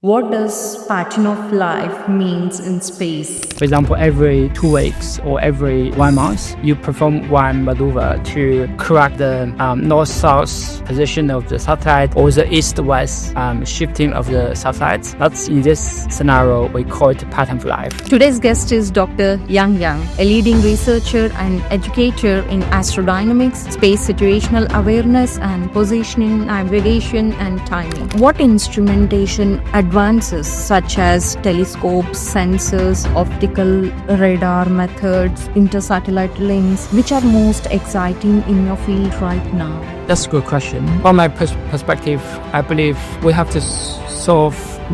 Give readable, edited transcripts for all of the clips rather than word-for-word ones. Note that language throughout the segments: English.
What does pattern of life means in space? For example, every 2 weeks or every 1 month, you perform one maneuver to correct the north-south position of the satellite or the east-west shifting of the satellites. That's in this scenario, we call it pattern of life. Today's guest is Dr. Yang, a leading researcher and educator in astrodynamics, space situational awareness, and positioning, navigation, and timing. What instrumentation advances such as telescopes, sensors, optical radar methods, intersatellite links, which are most exciting in your field right now? That's a good question. From my perspective, I believe we have to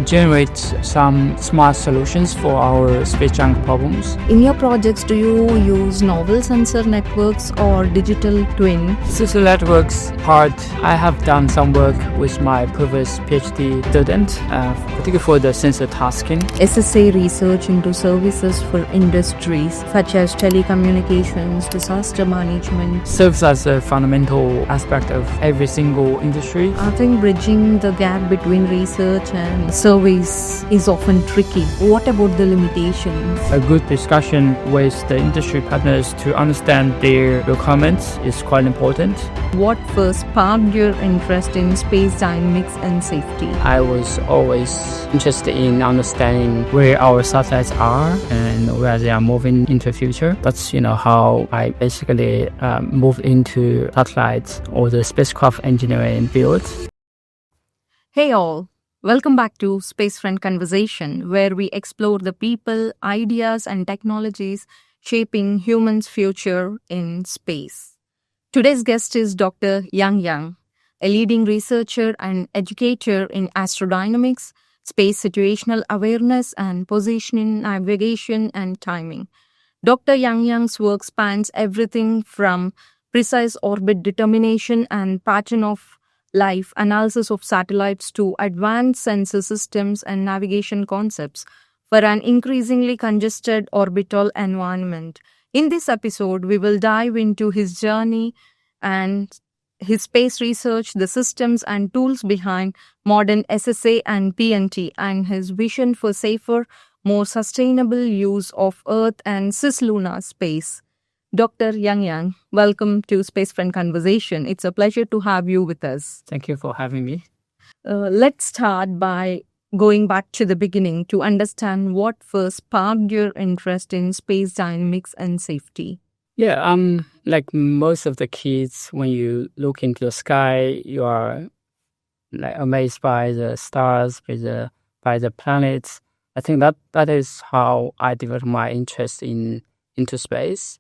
generate some smart solutions for our space junk problems. In your projects, do you use novel sensor networks or digital twin? Sensor networks part, I have done some work with my previous PhD student, particularly for the sensor tasking. SSA research into services for industries such as telecommunications, disaster management Serves as a fundamental aspect of every single industry. I think bridging the gap between research and service is often tricky. What about the limitations? A good discussion with the industry partners to understand their requirements is quite important. What first sparked your interest in space dynamics and safety? I was always interested in understanding where our satellites are and where they are moving into the future. That's how I basically moved into satellites or the spacecraft engineering field. Hey all, welcome back to Spacefront Conversation, where we explore the people, ideas, and technologies shaping humans' future in space. Today's guest is Dr. Yang, a leading researcher and educator in astrodynamics, space situational awareness, and positioning, navigation, and timing. Dr. Yang's work spans everything from precise orbit determination and pattern of life analysis of satellites to advanced sensor systems and navigation concepts for an increasingly congested orbital environment. In this episode, we will dive into his journey and his space research, the systems and tools behind modern SSA and PNT, and his vision for safer, more sustainable use of Earth and cislunar space. Dr. Yang, welcome to Spacefront Conversation. It's a pleasure to have you with us. Thank you for having me. Let's start by going back to the beginning to understand what first sparked your interest in space dynamics and safety. Yeah, like most of the kids, when you look into the sky, you are like amazed by the stars, by the planets. I think that is how I developed my interest into space.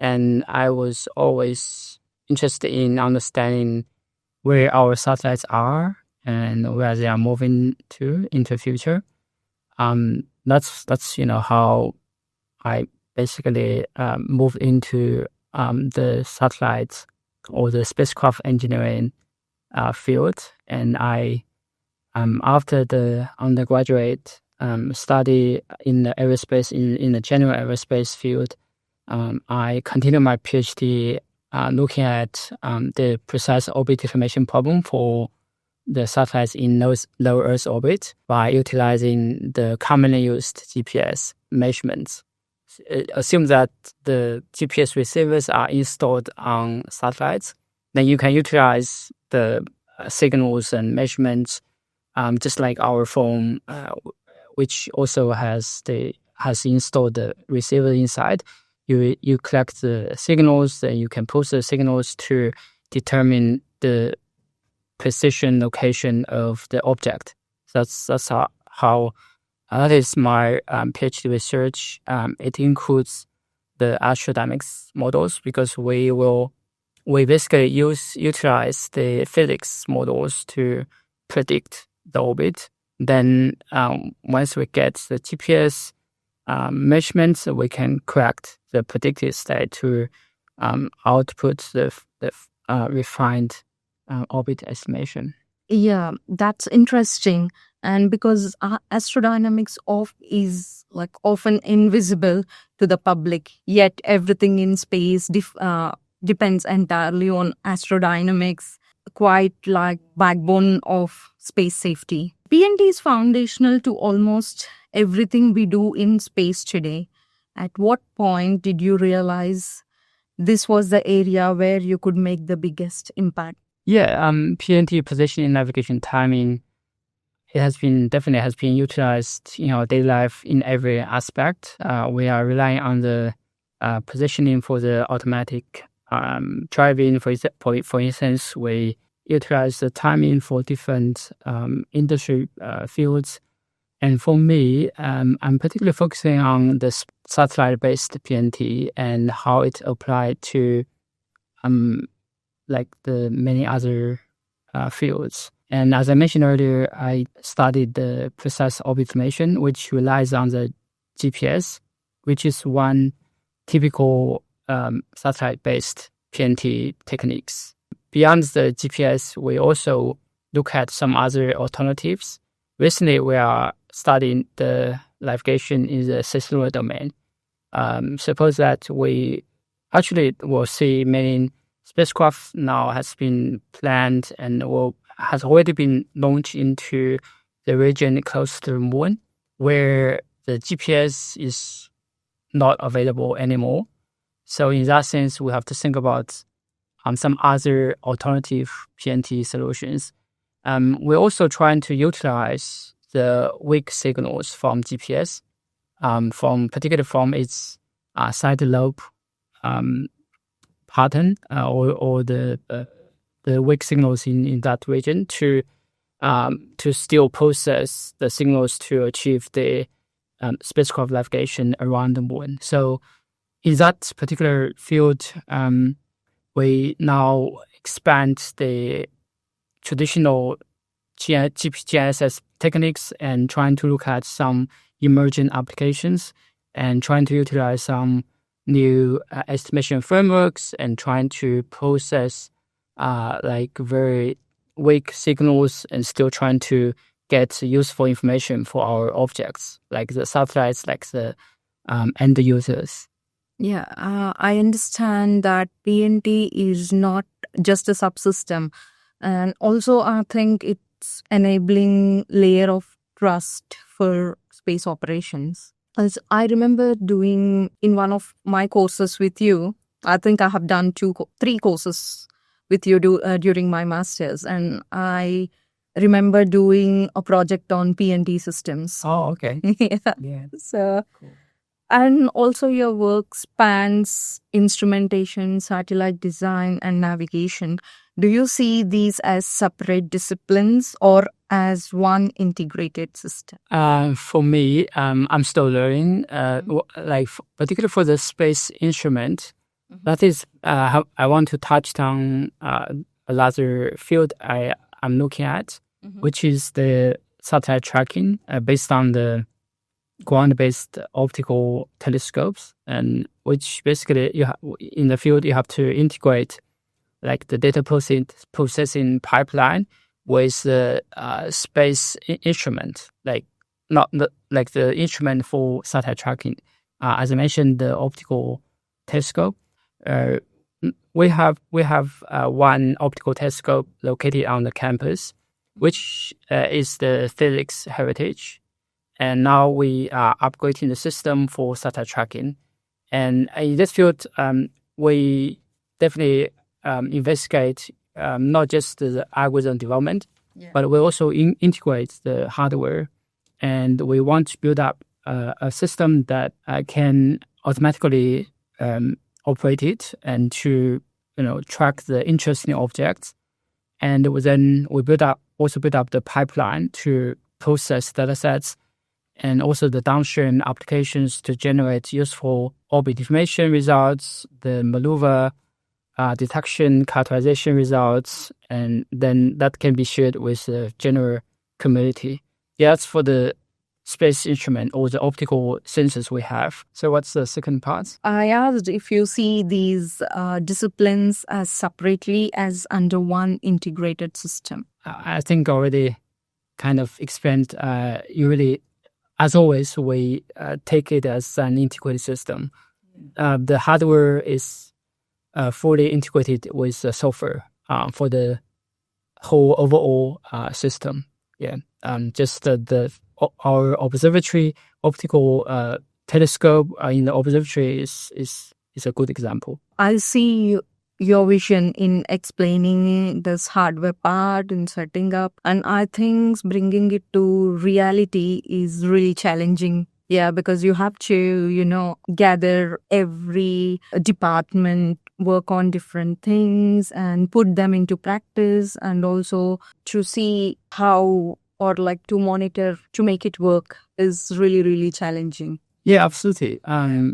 And I was always interested in understanding where our satellites are and where they are moving into the future. That's how I basically moved into the satellites or the spacecraft engineering field. And I, after the undergraduate study in the aerospace, in the general aerospace field, I continued my PhD looking at the precise orbit deformation problem for the satellites in low Earth orbit by utilizing the commonly used GPS measurements. Assume that the GPS receivers are installed on satellites, then you can utilize the signals and measurements just like our phone, which also has installed the receiver inside. You collect the signals, and you can post the signals to determine the precision location of the object. That's how that is my PhD research. It includes the astrodynamics models because we basically utilize the physics models to predict the orbit. Then once we get the GPS measurements, we can correct the predicted state to output the refined orbit estimation. Yeah, that's interesting. And because astrodynamics is like often invisible to the public, yet everything in space depends entirely on astrodynamics, quite like backbone of space safety. PNT is foundational to almost everything we do in space today. At what point did you realize this was the area where you could make the biggest impact? Yeah, PNT, positioning, navigation, timing, it has been utilized in our daily life in every aspect. We are relying on the positioning for the automatic driving. For instance, we utilize the timing for different industry fields. And for me, I'm particularly focusing on the satellite-based PNT and how it applied to like the many other fields. And as I mentioned earlier, I studied the precise orbit mission, which relies on the GPS, which is one typical satellite-based PNT techniques. Beyond the GPS, we also look at some other alternatives. Recently, we are studying the navigation in the cellular domain. Suppose that we actually will see many spacecraft now has been planned and has already been launched into the region close to the moon, where the GPS is not available anymore. So in that sense, we have to think about some other alternative PNT solutions. We're also trying to utilize the weak signals from GPS, particularly from its side lobe pattern or the weak signals in that region to still process the signals to achieve the spacecraft navigation around the moon. So in that particular field, we now expand the traditional GNSS techniques and trying to look at some emerging applications and trying to utilize some new estimation frameworks and trying to process like very weak signals and still trying to get useful information for our objects, like the satellites, like the end users. Yeah, I understand that PNT is not just a subsystem. And also, I think it's enabling layer of trust for space operations. As I remember doing in one of my courses with you, I think I have done 3 courses with you during my master's. And I remember doing a project on PNT systems. Oh, okay. Yeah. So, cool. And also your work spans instrumentation, satellite design, and navigation. Do you see these as separate disciplines or as one integrated system? For me, I'm still learning. Particularly for the space instrument, that is, I want to touch on another field I'm looking at, which is the satellite tracking based on the ground-based optical telescopes, and which basically in the field you have to integrate like the data processing pipeline with the space instrument, like not like the instrument for satellite tracking. As I mentioned, the optical telescope. We have one optical telescope located on the campus, which is the physics heritage. And now we are upgrading the system for satellite tracking. And in this field, we definitely investigate not just the algorithm development, but we also integrate the hardware. And we want to build up a system that can automatically operate it and to track the interesting objects. And then we build up the pipeline to process data sets and also the downstream applications to generate useful orbit information results, the maneuver detection characterization results, and then that can be shared with the general community. That's for the space instrument or the optical sensors we have. So what's the second part? I asked if you see these disciplines as separately as under one integrated system. I think already kind of explained. As always, we take it as an integrated system. The hardware is fully integrated with the software for the whole overall system. Yeah, just our observatory optical telescope in the observatory is a good example. I see your vision in explaining this hardware part and setting up, and I think bringing it to reality is really challenging. Yeah, because you have to, gather every department, work on different things and put them into practice, and also to see how or like to monitor to make it work is really, really challenging. Yeah, absolutely.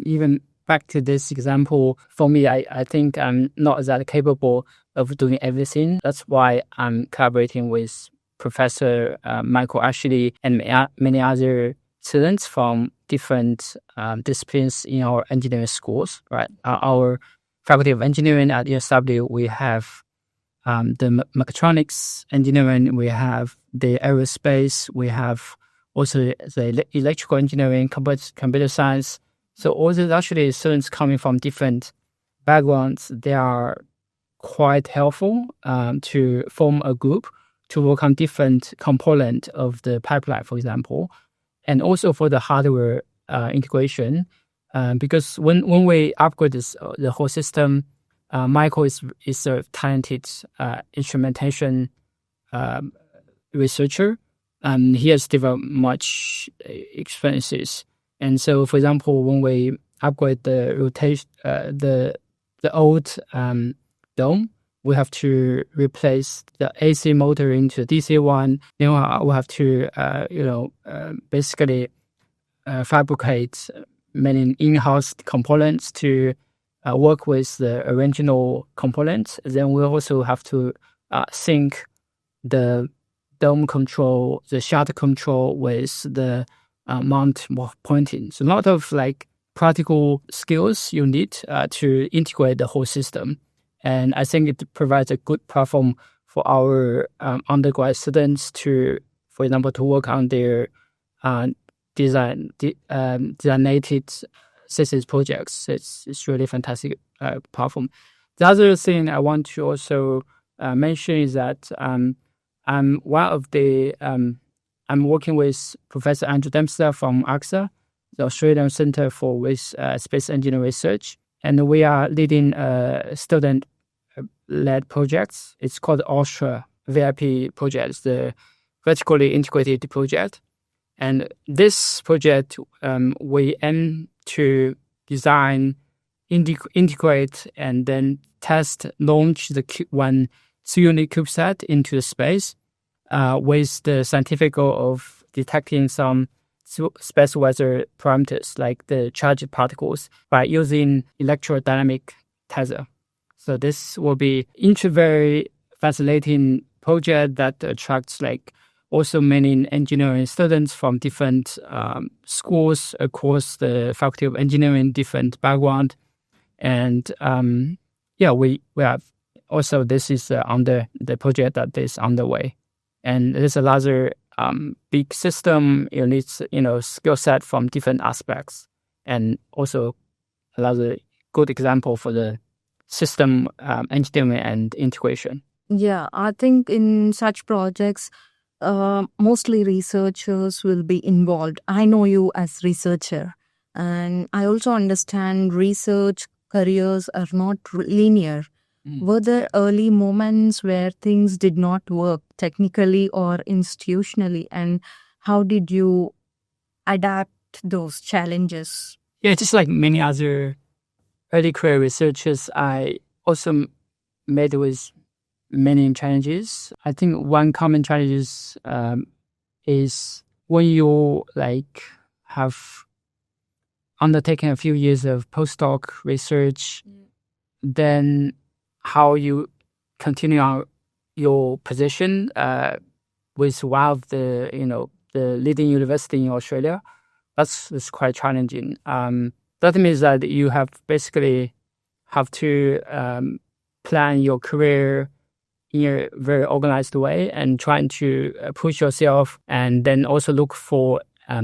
Even back to this example, for me, I think I'm not that capable of doing everything. That's why I'm collaborating with Professor Michael Ashley and many other students from different disciplines in our engineering schools, right? Our faculty of engineering at ESW, we have the mechatronics engineering, we have the aerospace, we have also the electrical engineering, computer science. So all these actually students coming from different backgrounds, they are quite helpful to form a group to work on different component of the pipeline, for example, and also for the hardware integration. Because when we upgrade the whole system, Michael is a talented instrumentation researcher. He has developed much experiences. And so, for example, when we upgrade the rotation, the old dome, we have to replace the AC motor into DC one. Then we have to, basically fabricate many in-house components to work with the original components. Then we also have to sync the dome control, the shutter control with the mount pointing. So a lot of like practical skills you need to integrate the whole system. And I think it provides a good platform for our undergrad students to, for example, to work on their designated thesis projects. It's really fantastic platform. The other thing I want to also mention is that I'm one of the I'm working with Professor Andrew Dempster from AXA, the Australian Centre for Space Engineering Research, and we are leading student-led projects. It's called Ultra VIP project. It's the vertically integrated project, and this project we aim to design, integrate, and then launch the one unit CubeSat into the space with the scientific goal of detecting some space weather parameters like the charged particles by using electrodynamic tether. So this will be a very fascinating project that attracts like also many engineering students from different schools across the Faculty of Engineering, different background. And we have also, this is under the project that is underway. And there's another big system, you need, skill set from different aspects. And also another good example for the system engineering and integration. Yeah, I think in such projects, mostly researchers will be involved. I know you as researcher, and I also understand research careers are not linear. Were there early moments where things did not work technically or institutionally, and how did you adapt those challenges? Yeah, just like many other early career researchers, I also met with many challenges. I think one common challenge is when you have undertaken a few years of postdoc research, then how you continue on your position with one of the leading university in Australia. That's quite challenging. That means that you have basically have to plan your career in a very organized way and trying to push yourself, and then also look for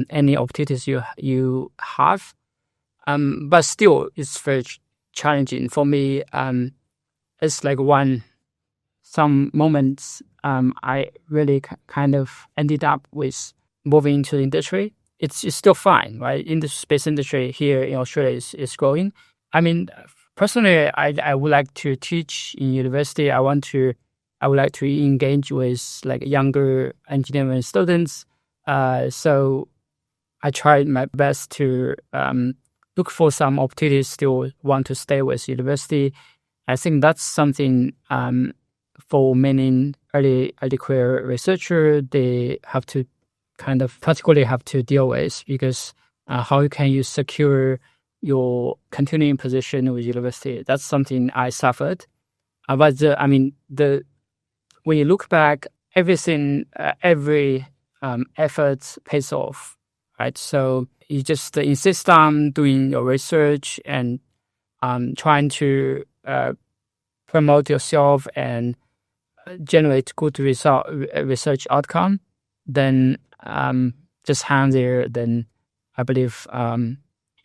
any opportunities you have. But still, it's very challenging for me. It's like some moments I really kind of ended up with moving into the industry. It's still fine, right? In the space industry here in Australia is growing. I mean, personally, I would like to teach in university. I would like to engage with like younger engineering students. So I tried my best to look for some opportunities to want to stay with university. I think that's something for many early career researcher, they have to kind of particularly have to deal with, because how can you secure your continuing position with university? That's something I suffered. But when you look back, everything, every effort pays off, right? So you just insist on doing your research and trying to promote yourself and generate good research outcome, then just hang there. Then I believe you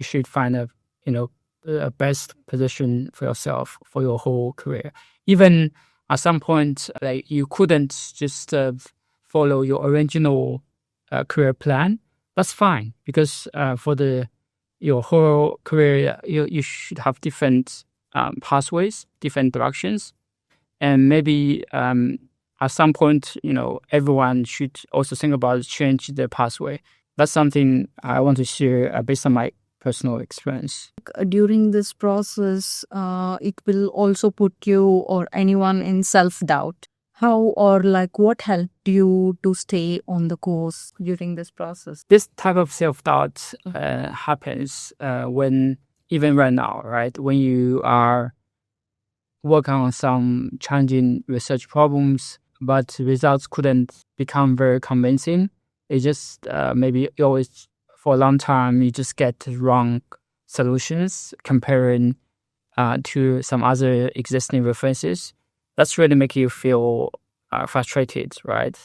should find a best position for yourself for your whole career. Even at some point, like you couldn't just follow your original career plan. That's fine, because for your whole career, you should have different pathways, different directions. And maybe at some point, everyone should also think about change the pathway. That's something I want to share based on my personal experience. During this process, it will also put you or anyone in self-doubt. How or like what helped you to stay on the course during this process? This type of self-doubt happens when, even right now, right? When you are working on some challenging research problems, but results couldn't become very convincing. It just maybe you always, for a long time, you just get wrong solutions comparing to some other existing references. That's really make you feel frustrated, right?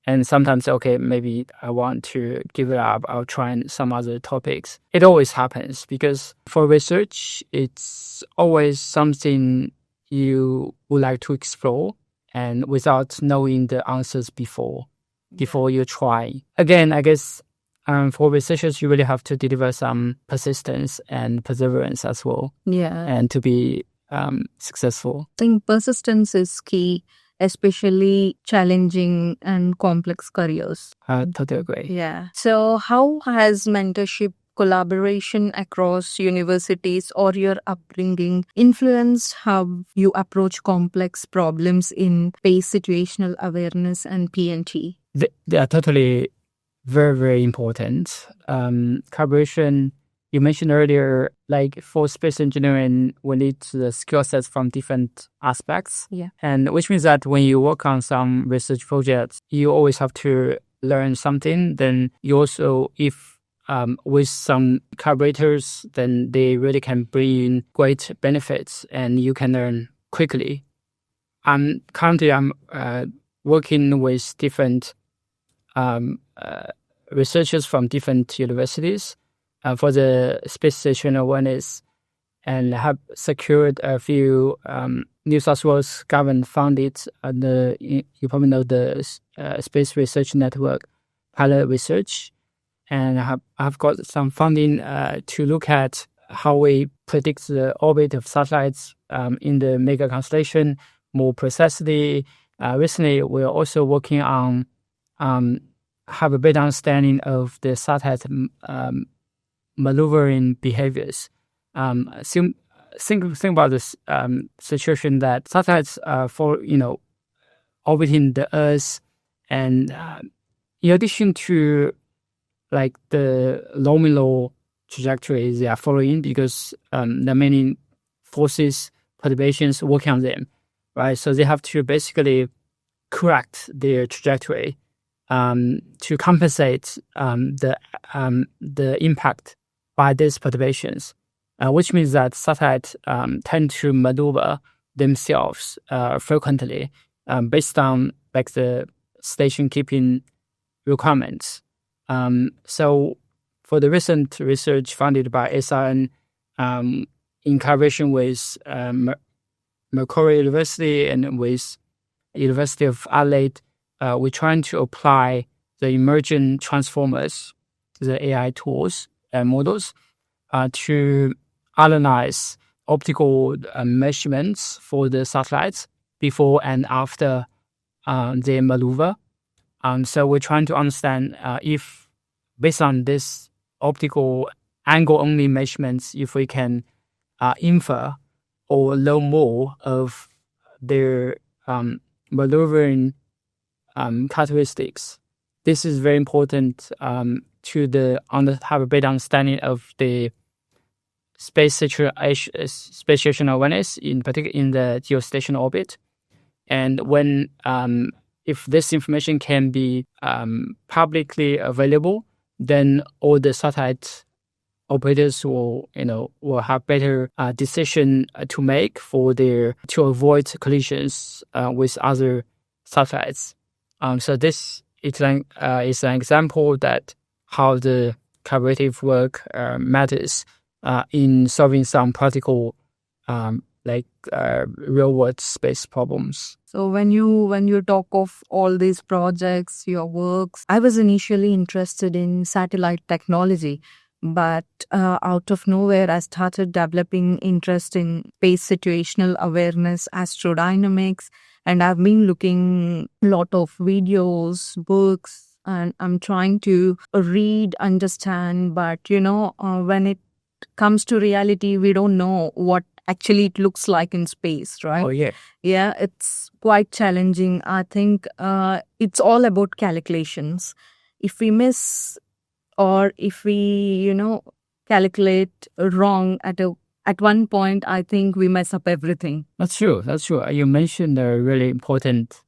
And sometimes, okay, maybe I want to give it up. I'll try some other topics. It always happens because for research, it's always something you would like to explore, and without knowing the answers before you try. Again, I guess for researchers, you really have to deliver some persistence and perseverance as well. Yeah. And to be successful. I think persistence is key, especially challenging and complex careers. I totally agree. Yeah. So how has mentorship, collaboration across universities or your upbringing influenced how you approach complex problems in space situational awareness and PNT? They are totally very, very important. Collaboration, you mentioned earlier, like for space engineering, we need the skill sets from different aspects. Yeah. And which means that when you work on some research projects, you always have to learn something. Then you also, if with some collaborators, then they really can bring in great benefits and you can learn quickly. Currently, I'm working with different researchers from different universities for the space station awareness, and have secured a few New South Wales government-funded, you probably know the Space Research Network pilot research, and I've got some funding to look at how we predict the orbit of satellites in the mega constellation more precisely. Recently, we're also working on have a better understanding of the satellite maneuvering behaviors. Think about this situation that satellites orbiting the Earth, and in addition to like the nominal trajectory they are following, because there are many forces, perturbations working on them, right? So they have to basically correct their trajectory to compensate the impact by these perturbations, which means that satellites tend to maneuver themselves frequently based on like the station keeping requirements. So for the recent research funded by SRN in collaboration with Macquarie University and with University of Adelaide, we're trying to apply the emergent transformers, the AI tools and models, to analyze optical measurements for the satellites before and after they maneuver. So we're trying to understand if, based on this optical angle-only measurements, if we can infer or learn more of their maneuvering characteristics. This is very important to have a better understanding of the spatial awareness, in particular in the geostationary orbit. And when if this information can be publicly available, then all the satellite operators will have better decision to make to avoid collisions with other satellites. So this is an example that how the collaborative work matters in solving some practical real world space problems. So when you talk of all these projects, your works, I was initially interested in satellite technology, but out of nowhere, I started developing interest in space situational awareness, astrodynamics, and I've been looking a lot of videos, books, and I'm trying to read, understand, but when it comes to reality, we don't know what actually it looks like in space, right? Oh, yeah. Yeah, it's quite challenging. I think it's all about calculations. If we miss or if we, calculate wrong at one point, I think we mess up everything. That's true. You mentioned a really important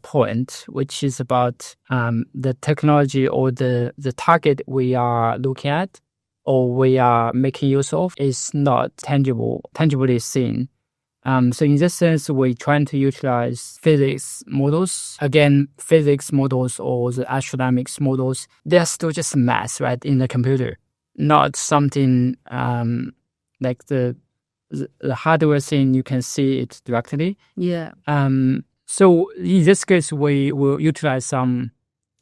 point, which is about the technology or the target we are looking at or we are making use of is not tangibly seen. So in this sense, we're trying to utilize physics models. Again, physics models or the astrodynamics models, they're still just math, right, in the computer, not something like the hardware thing you can see it directly. Yeah. So in this case, we will utilize some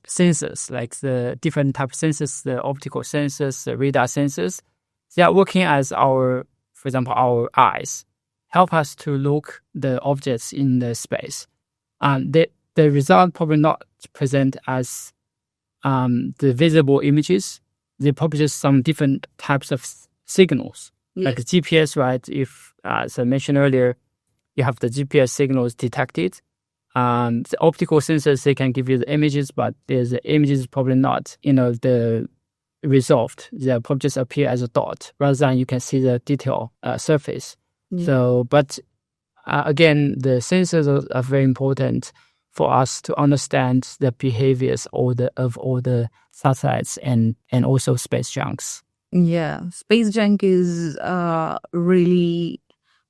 sensors, like the different type of sensors, the optical sensors, the radar sensors. They are working as for example, our eyes, help us to look the objects in the space. The result probably not present as the visible images. They probably just some different types of signals, like GPS, right? If, as I mentioned earlier, you have the GPS signals detected. The optical sensors, they can give you the images, but the images probably not, the resolved. They probably just appear as a dot rather than you can see the detail surface. Yeah. So, but again, the sensors are very important for us to understand the behaviors of all the satellites and also space junks. Yeah, space junk is really,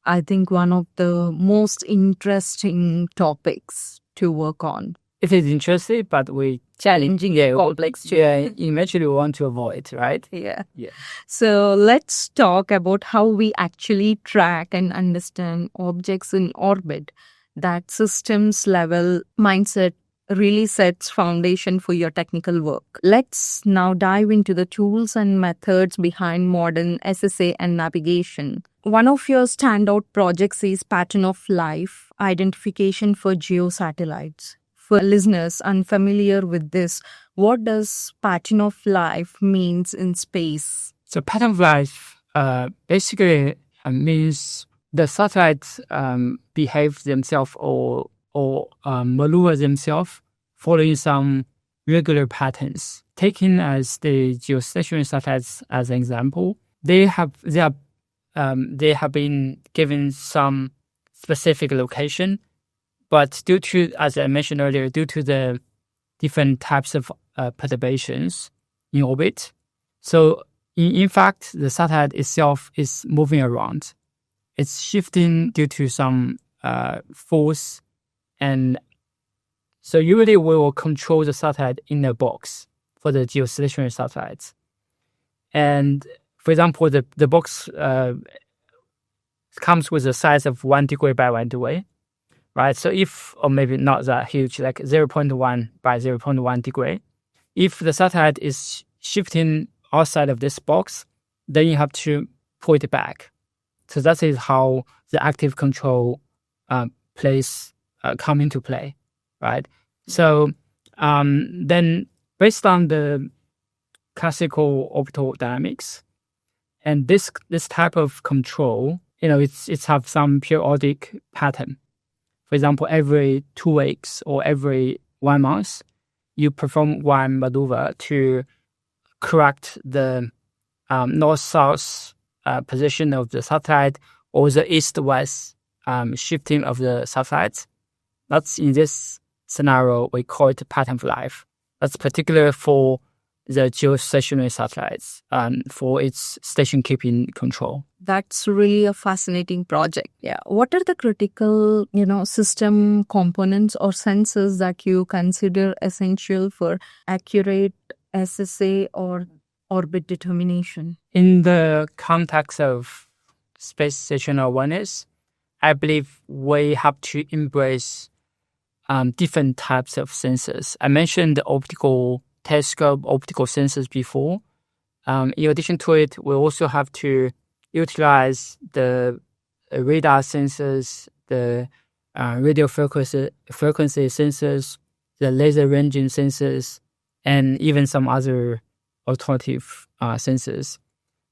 I think, one of the most interesting topics to work on. It is interesting, but challenging, complex. Yeah, eventually we want to avoid, right? Yeah. So let's talk about how we actually track and understand objects in orbit. That systems level mindset really sets foundation for your technical work. Let's now dive into the tools and methods behind modern SSA and navigation. One of your standout projects is Pattern of Life Identification for Geosatellites. For listeners unfamiliar with this, what does Pattern of Life means in space? So Pattern of Life basically means the satellites behave themselves or maneuver themselves following some regular patterns. Taking as the geostationary satellites as an example, they have been given some specific location, but due to, as I mentioned earlier, due to the different types of perturbations in orbit, so in fact, the satellite itself is moving around. It's shifting due to some force. And so usually we will control the satellite in a box for the geostationary satellites. And for example, the box comes with a size of 1 degree by 1 degree. right? So if, or maybe not that huge, like 0.1 by 0.1 degree, if the satellite is shifting outside of this box, then you have to pull it back. So that is how the active control plays come into play, right? So then based on the classical orbital dynamics, and this type of control, it's have some periodic pattern. For example, every 2 weeks or every 1 month, you perform one maneuver to correct the north-south position of the satellite or the east-west shifting of the satellite. That's in this scenario, we call it pattern of life. That's particular for the geostationary satellites for its station keeping control. That's really a fascinating project. Yeah. What are the critical, system components or sensors that you consider essential for accurate SSA or orbit determination? In the context of space situational awareness, I believe we have to embrace different types of sensors. I mentioned the optical telescope, optical sensors before. In addition to it, we also have to utilize the radar sensors, the radio frequency sensors, the laser ranging sensors, and even some other alternative sensors.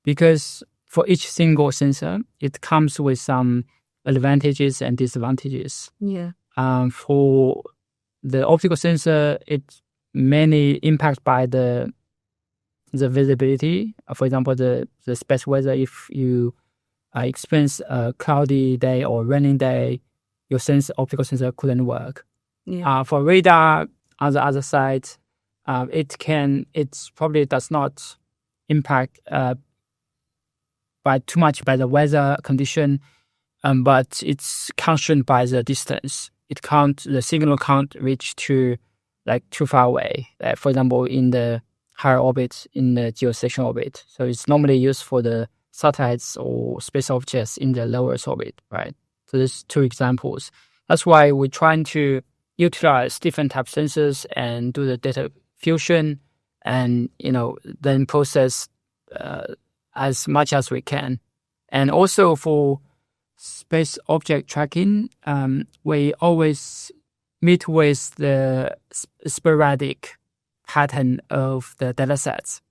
Because for each single sensor, it comes with some advantages and disadvantages. Yeah. For the optical sensor, it's mainly impacted by the visibility. For example, the space weather. If you experience a cloudy day or raining day, your optical sensor couldn't work. Yeah. For radar, on the other side, it probably does not impact by too much by the weather condition, but it's constrained by the distance. The signal can't reach to too far away. For example, in the higher orbit, in the geostationary orbit. So it's normally used for the satellites or space objects in the lower orbit, right? So there's 2 examples. That's why we're trying to utilize different type sensors and do the data fusion and, then process as much as we can. And also for space object tracking, we always meet with the sporadic pattern of the data sets.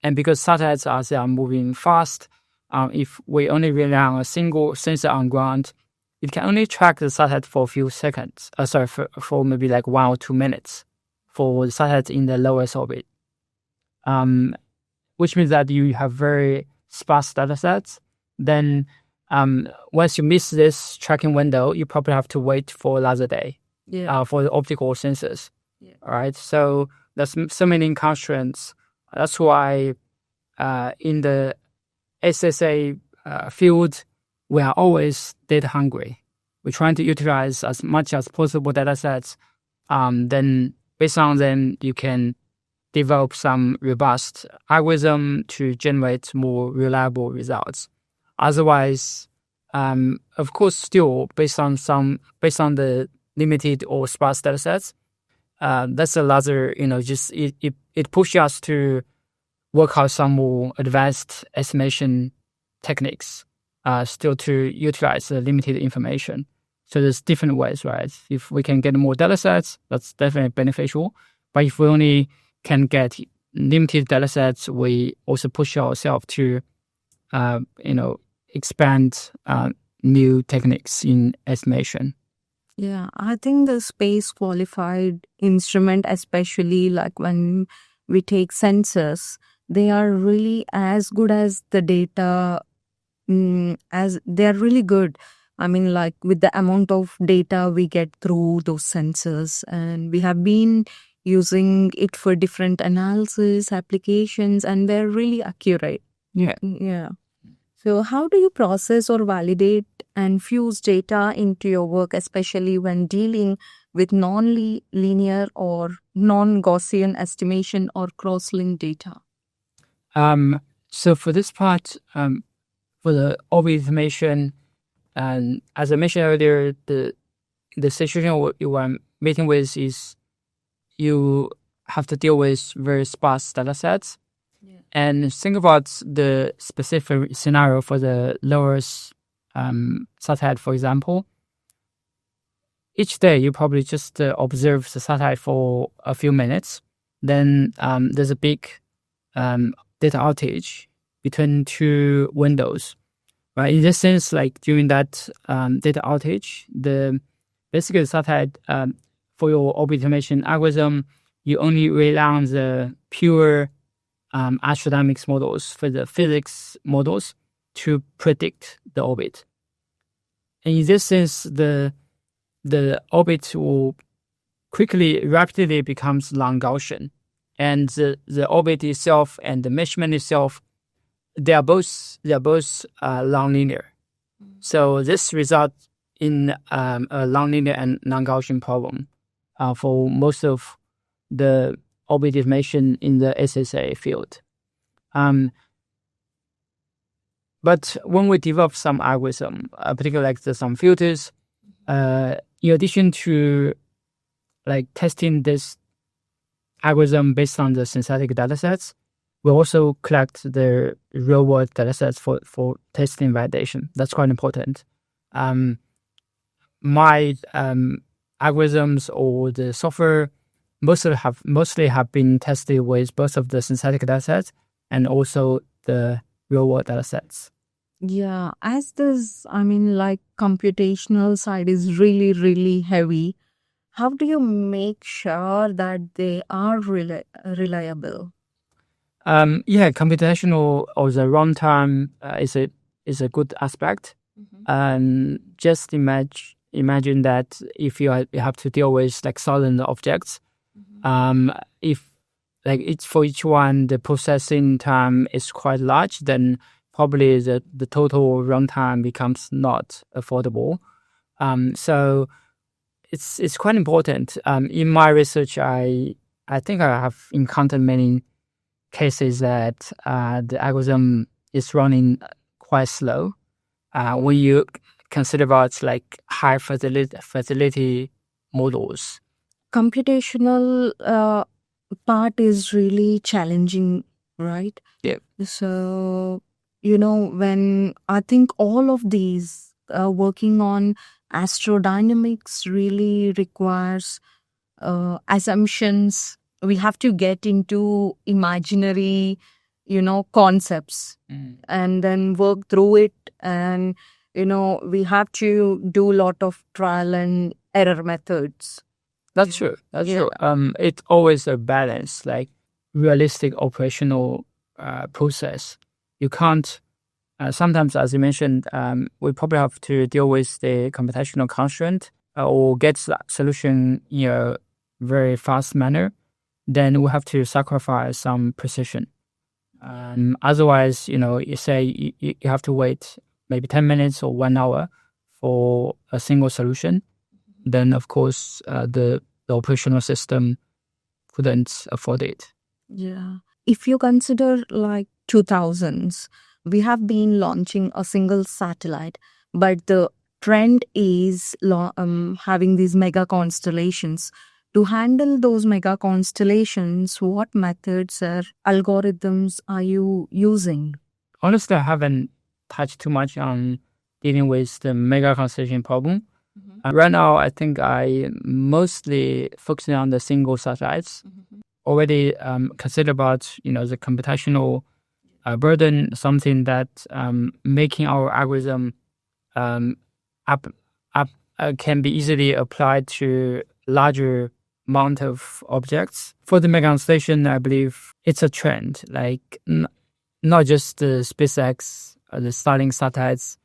And because satellites they are moving fast, if we only rely on a single sensor on ground, it can only track the satellite for a few seconds. For maybe 1 or 2 minutes for the satellite in the lowest orbit. Which means that you have very sparse data sets. Then once you miss this tracking window, you probably have to wait for another day for the optical sensors. Yeah. All right. So there's so many constraints. That's why in the SSA field, we are always data hungry. We're trying to utilize as much as possible data sets. Then based on them, you can develop some robust algorithm to generate more reliable results. Otherwise, of course, still based on the limited or sparse data sets, that's another, it pushes us to work out some more advanced estimation techniques, still to utilize the limited information. So there's different ways, right? If we can get more data sets, that's definitely beneficial. But if we only can get limited data sets, we also push ourselves to, expand new techniques in estimation. Yeah, I think the space qualified instrument, especially when we take sensors, they are really as good as the data, as they're really good. I mean, with the amount of data we get through those sensors, and we have been using it for different analysis applications, and they're really accurate. Yeah. Yeah. So how do you process or validate and fuse data into your work, especially when dealing with non-linear or non-Gaussian estimation or cross-link data? So for this part, for the orbit information, and as I mentioned earlier, the the situation you are meeting with is you have to deal with very sparse data sets. Yeah. And think about the specific scenario for the lowest satellite, for example. Each day, you probably just observe the satellite for a few minutes. Then there's a big data outage between two windows. Right? In this sense, like during that data outage, basically the satellite for your orbit estimation algorithm, you only rely on the pure astrodynamics models for the physics models to predict the orbit. And in this sense, the orbit will rapidly becomes long-Gaussian. And the orbit itself and the measurement itself, they are both non-linear. So this results in a non-linear and non-Gaussian problem for most of the orbit information in the SSA field. But when we develop some algorithm, particularly like some filters, in addition to like testing this algorithm based on the synthetic datasets, we also collect the real-world datasets for testing validation. That's quite important. My algorithms or the software mostly have been tested with both of the synthetic datasets and also the real-world datasets. Yeah, as this, like computational side is really, really heavy, how do you make sure that they are reliable? Computational or the runtime is a good aspect. Just imagine that if you have to deal with like thousand objects, if like it's for each one the processing time is quite large, then probably the total runtime becomes not affordable. So it's quite important. In my research, I think I have encountered many cases that the algorithm is running quite slow. When you consider about like high fidelity models. Computational part is really challenging, right? Yeah. So, when I think all of these working on astrodynamics really requires assumptions. We have to get into imaginary, concepts and then work through it. And, we have to do a lot of trial and error methods. That's true. That's true. It's always a balance, like realistic operational process. You can't. Sometimes, as you mentioned, we probably have to deal with the computational constraint or get solution in a very fast manner. Then we have to sacrifice some precision. Otherwise, you say you have to wait maybe 10 minutes or 1 hour for a single solution. Then, of course, the operational system couldn't afford it. Yeah. If you consider like 2000s, we have been launching a single satellite, but the trend is having these mega constellations. To handle those mega constellations, what methods or algorithms are you using? Honestly, I haven't touched too much on dealing with the mega constellation problem. Right now, I think I mostly focusing on the single satellites. Already consider about the computational burden, something that making our algorithm can be easily applied to larger amount of objects. For the mega constellation, I believe it's a trend. Like not just the SpaceX, the Starlink satellites,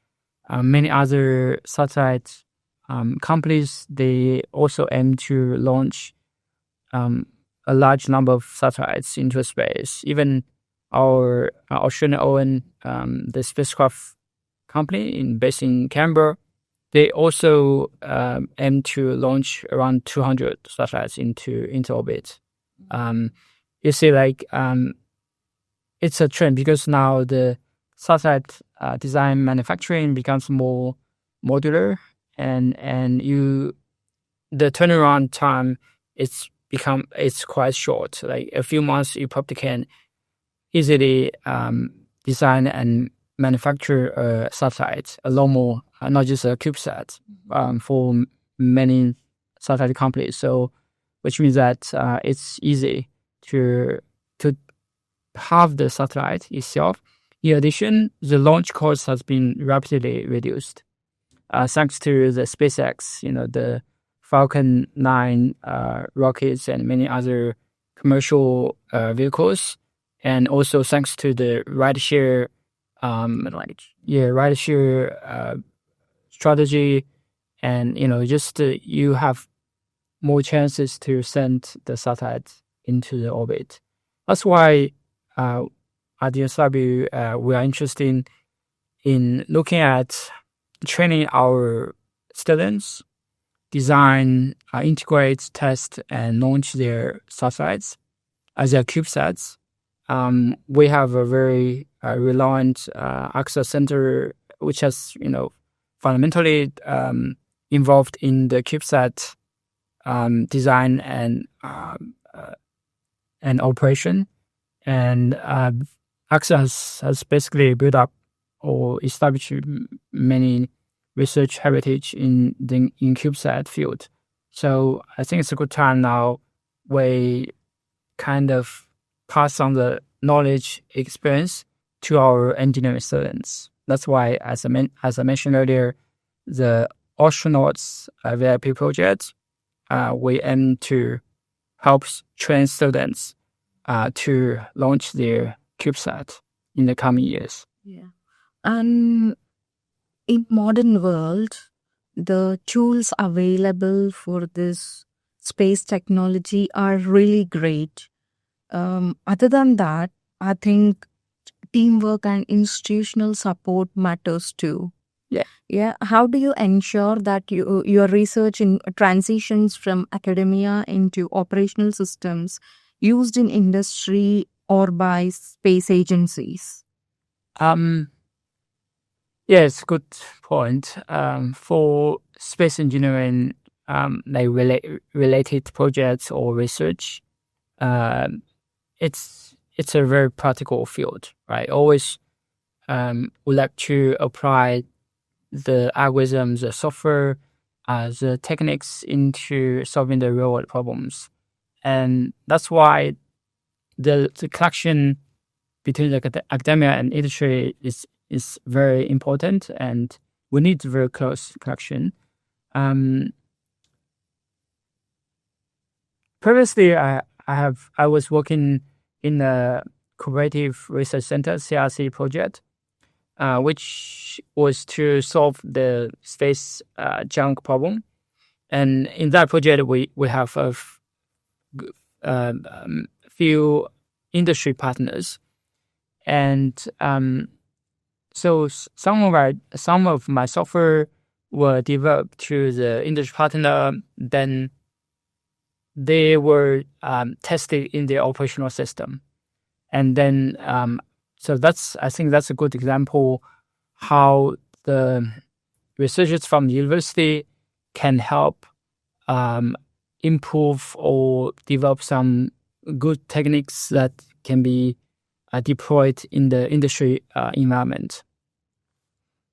many other satellite companies, they also aim to launch a large number of satellites into space. Even our Australian own the spacecraft company based in Canberra, they also aim to launch around 200 satellites into orbit. You see, like it's a trend because now the satellite design manufacturing becomes more modular, and you the turnaround time it's quite short. Like a few months, you probably can easily design and manufacture a satellite, a lot more, not just a CubeSat, for many satellite companies. So, which means that it's easy to have the satellite itself. In addition, the launch cost has been rapidly reduced thanks to the SpaceX, the Falcon 9 rockets and many other commercial vehicles, and also thanks to the rideshare, strategy, and just you have more chances to send the satellite into the orbit. That's why at DSW we are interested in looking at training our students, design, integrate, test, and launch their satellites as their CubeSats. We have a very reliant access center, which has fundamentally involved in the CubeSat design and operation. And AXA has basically built up or established many research heritage in CubeSat field. So I think it's a good time now we kind of pass on the knowledge experience to our engineering students. That's why, as I mentioned earlier, the astronauts VIP project, we aim to help train students to launch their CubeSat in the coming years. Yeah. And in modern world, the tools available for this space technology are really great. Other than that, I think teamwork and institutional support matters too. Yeah. How do you ensure that your research in transitions from academia into operational systems used in industry or by space agencies? Yes, good point. For space engineering, like related projects or research, it's a very practical field, right? Always would like to apply the algorithms, the software, the techniques into solving the real world problems, and that's why the connection between the academia and industry is very important, and we need very close connection. Previously, I was working in a cooperative research center CRC project, which was to solve the space junk problem. And in that project, we have a few industry partners, and so some of my software were developed through the industry partner. Then they were tested in the operational system, and then so I think that's a good example how the researchers from the university can help improve or develop some good techniques that can be deployed in the industry environment.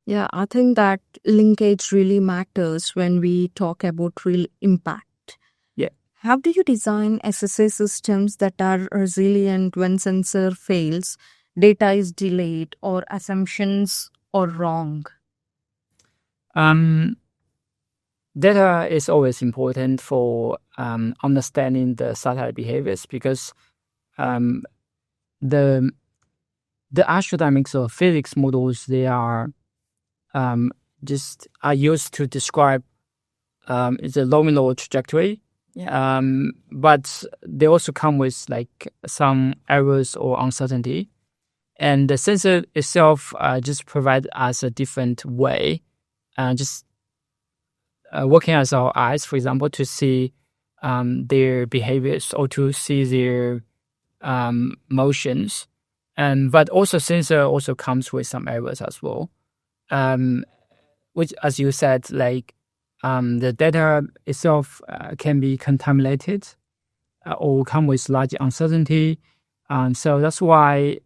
Yeah, I think that linkage really matters when we talk about real impact. Yeah. How do you design SSA systems that are resilient when sensor fails, data is delayed, or assumptions are wrong? Data is always important for understanding the satellite behaviors, because the astrodynamics or physics models, they are used to describe the nominal trajectory. Yeah. But they also come with like some errors or uncertainty, and the sensor itself just provide us a different way, just working as our eyes, for example, to see their behaviors or to see their motions. But also sensor also comes with some errors as well, which, as you said, like the data itself can be contaminated or come with large uncertainty. So that's why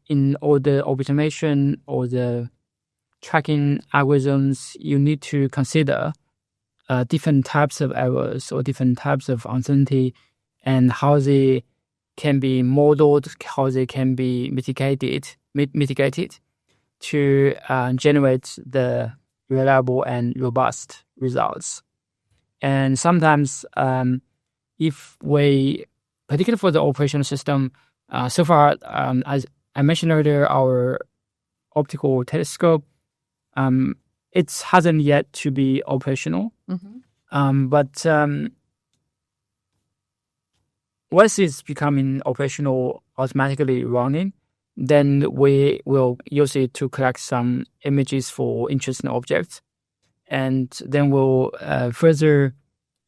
in all the automation or the tracking algorithms, you need to consider different types of errors or different types of uncertainty and how they can be modeled, how they can be mitigated to generate the reliable and robust results. And sometimes if we, particularly for the operational system, so far, as I mentioned earlier, our optical telescope, it hasn't yet to be operational. But once it's becoming operational, automatically running, then we will use it to collect some images for interesting objects. And then we'll further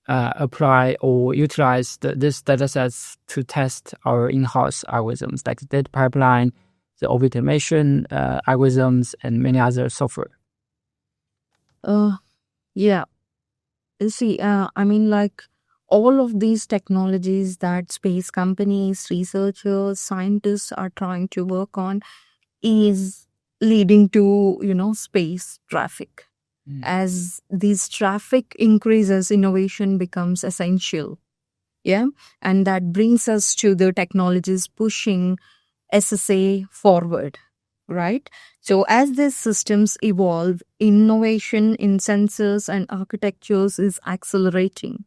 apply or utilize this data sets to test our in-house algorithms, like the data pipeline, the automation algorithms, and many other software. Yeah. See, I mean, like all of these technologies that space companies, researchers, scientists are trying to work on is leading to, space traffic. As this traffic increases, innovation becomes essential. Yeah. And that brings us to the technologies pushing SSA forward, right? So as these systems evolve, innovation in sensors and architectures is accelerating.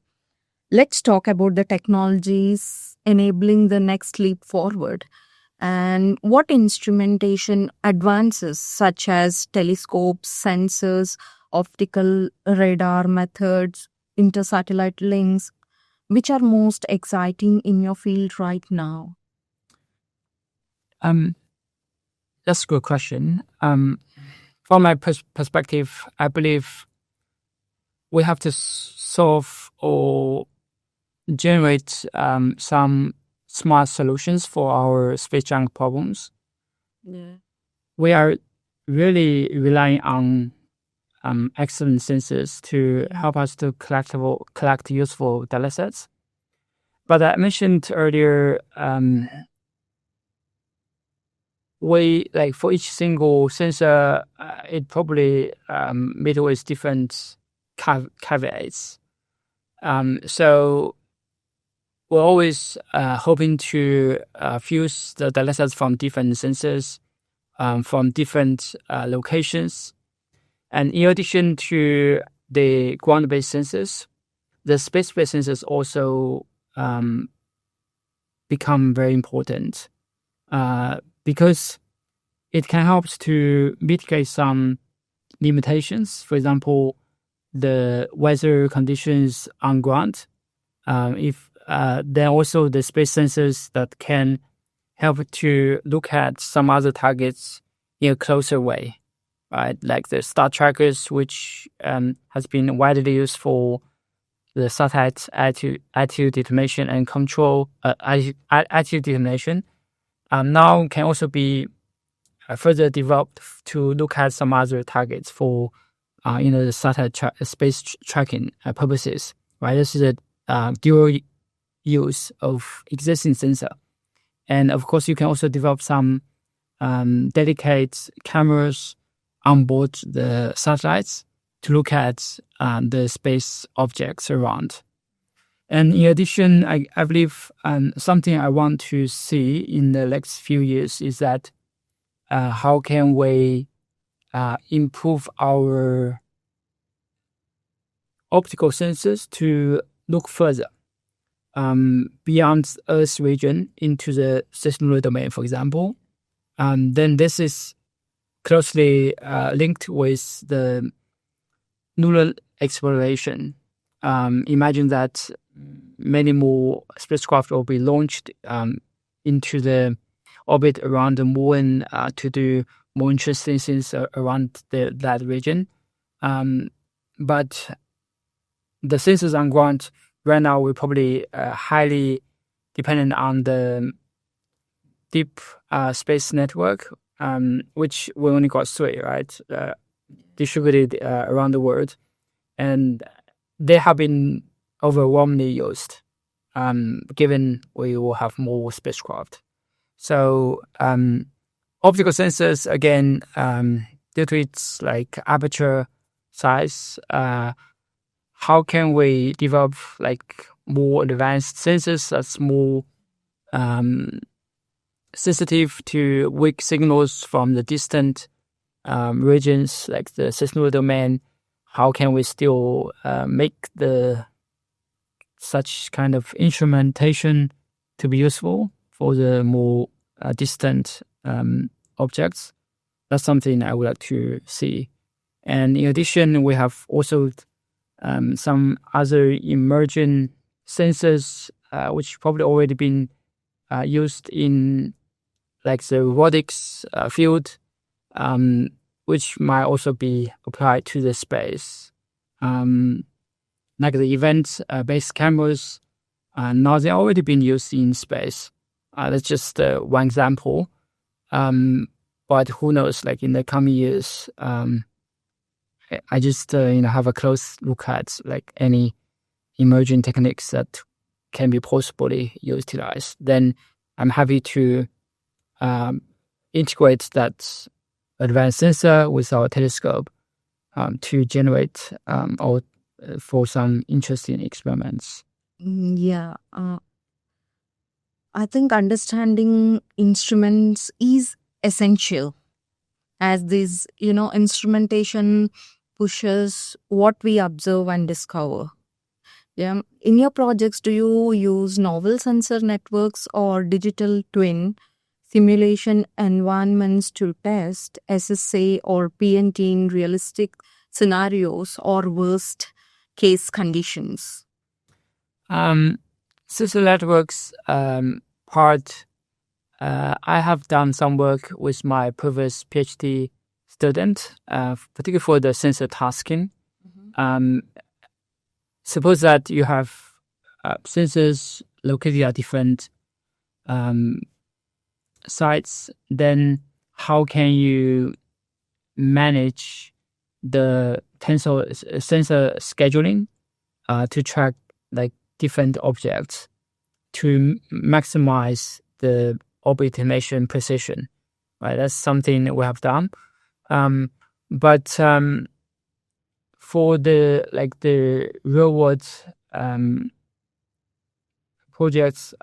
Let's talk about the technologies enabling the next leap forward and what instrumentation advances such as telescopes, sensors, optical radar methods, intersatellite links, which are most exciting in your field right now? That's a good question. From my perspective, I believe we have to solve or generate some smart solutions for our space junk problems. Yeah. We are really relying on excellent sensors to help us to collect useful data sets. But I mentioned earlier, we like for each single sensor, it probably meet with different caveats. So we're always hoping to fuse the data sets from different sensors, from different locations. And in addition to the ground-based sensors, the space-based sensors also become very important because it can help to mitigate some limitations. For example, the weather conditions on ground. There are also the space sensors that can help to look at some other targets in a closer way, right? Like the star trackers, which has been widely used for the satellite attitude determination and control, attitude determination, now can also be further developed to look at some other targets for, the satellite space tracking purposes, right? This is a dual use of existing sensor. And of course, you can also develop some dedicated cameras on board the satellites to look at the space objects around. And in addition, I believe something I want to see in the next few years is that how can we improve our optical sensors to look further beyond Earth's region into the cislunar domain, for example. Then this is closely linked with the lunar exploration. Imagine that many more spacecraft will be launched into the orbit around the moon to do more interesting things around that region. But the sensors on ground right now, we're probably highly dependent on the deep space network, which we only got three, right? Distributed around the world. And they have been overwhelmingly used, given we will have more spacecraft. So optical sensors, again, due to its like aperture size, how can we develop like more advanced sensors that's more sensitive to weak signals from the distant regions, like the seismic domain? How can we still make the such kind of instrumentation to be useful for the more distant objects? That's something I would like to see. And in addition, we have also some other emerging sensors, which probably already been used in like the robotics field, which might also be applied to the space. Like the event-based cameras, now they're already being used in space. That's just one example. But who knows, like in the coming years, I just have a close look at like any emerging techniques that can be possibly utilized. Then I'm happy to integrate that advanced sensor with our telescope to generate or for some interesting experiments. Yeah, I think understanding instruments is essential, as this, instrumentation pushes what we observe and discover. Yeah. In your projects, do you use novel sensor networks or digital twin simulation environments to test SSA or PNT in realistic scenarios or worst case conditions? Social networks part, I have done some work with my previous PhD student, particularly for the sensor tasking. Suppose that you have sensors located at different sites, then how can you manage the sensor scheduling to track like different objects to maximize the orbitation precision, right? That's something we have done. But for the real world projects,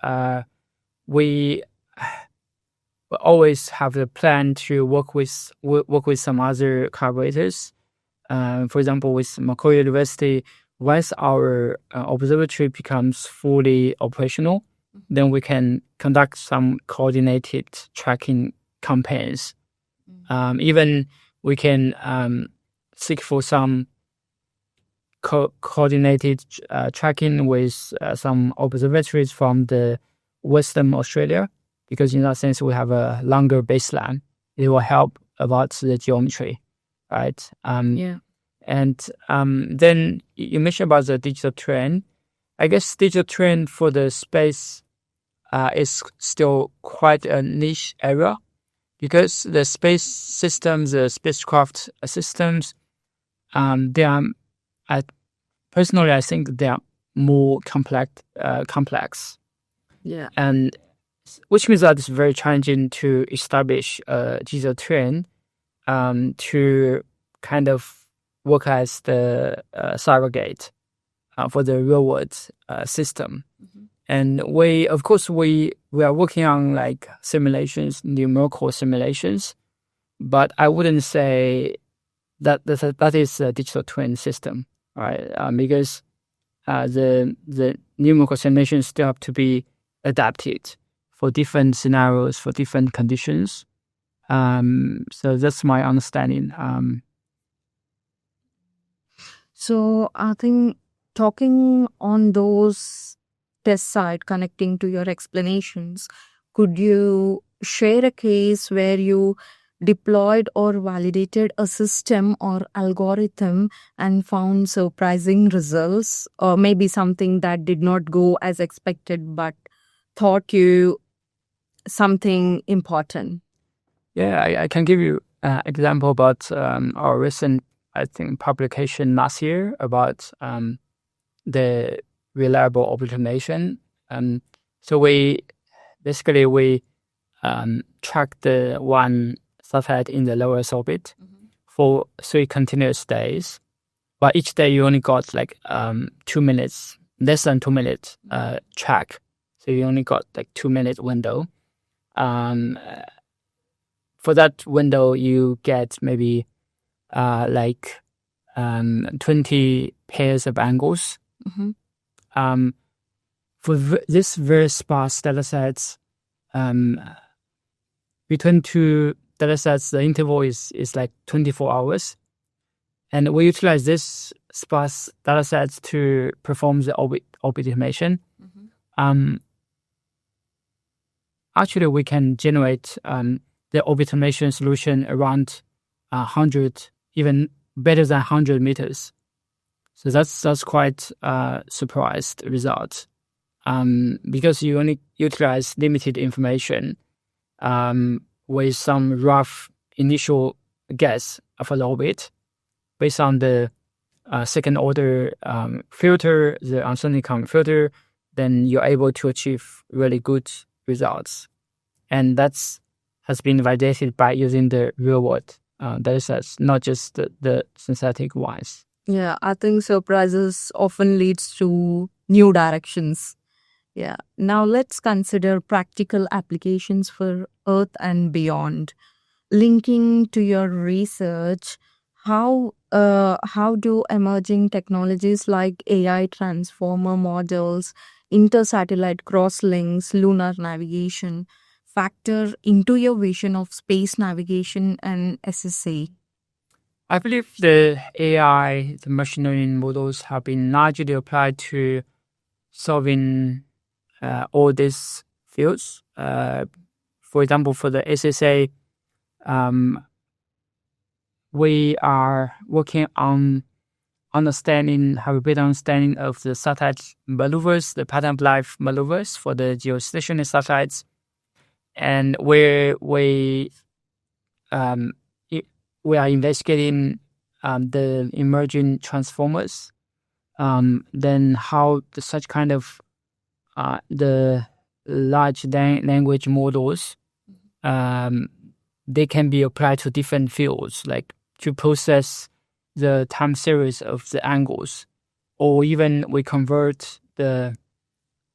we always have the plan to work with some other collaborators. For example, with Macquarie University, once our observatory becomes fully operational, then we can conduct some coordinated tracking campaigns. Even we can seek for some coordinated tracking with some observatories from the Western Australia, because in that sense we have a longer baseline. It will help about the geometry, right? Yeah. And then you mentioned about the digital twin. I guess digital twin for the space is still quite a niche area, because the space systems, the spacecraft systems, they are, personally, I think they are more complex. Yeah. And which means that it's very challenging to establish a digital twin to kind of work as the surrogate for the real world system. And we are working on like simulations, numerical simulations, but I wouldn't say that that is a digital twin system, right? Because the numerical simulations still have to be adapted for different scenarios, for different conditions. So that's my understanding. So I think talking on those test side, connecting to your explanations, could you share a case where you deployed or validated a system or algorithm and found surprising results, or maybe something that did not go as expected but taught you something important? Yeah, I can give you an example about our recent, I think, publication last year about the reliable orbital mission. So we track the one satellite in the low Earth orbit for 3 continuous days. But each day you only got like 2 minutes, less than 2 minutes track. So you only got like 2 minute window. For that window, you get maybe 20 pairs of angles. For this very sparse data sets, between 2 data sets, the interval is like 24 hours. And we utilize this sparse data sets to perform the orbit estimation. Actually, we can generate the orbit estimation solution around 100, even better than 100 meters. So that's quite surprised result. Because you only utilize limited information with some rough initial guess for the orbit based on the second order filter, the uncertainty count filter, then you're able to achieve really good results. And that's has been validated by using the real world data sets, not just the synthetic ones. Yeah, I think surprises often leads to new directions. Yeah. Now let's consider practical applications for Earth and beyond. Linking to your research, how do emerging technologies like AI transformer models, intersatellite crosslinks, lunar navigation factor into your vision of space navigation and SSA? I believe the AI, the machine learning models have been largely applied to solving all these fields. For example, for the SSA, we are working on have a better understanding of the satellite maneuvers, the pattern of life maneuvers for the geostationary satellites, and where we are investigating the emerging transformers. Then how such kind of the large language models, they can be applied to different fields, like to process the time series of the angles, or even we convert the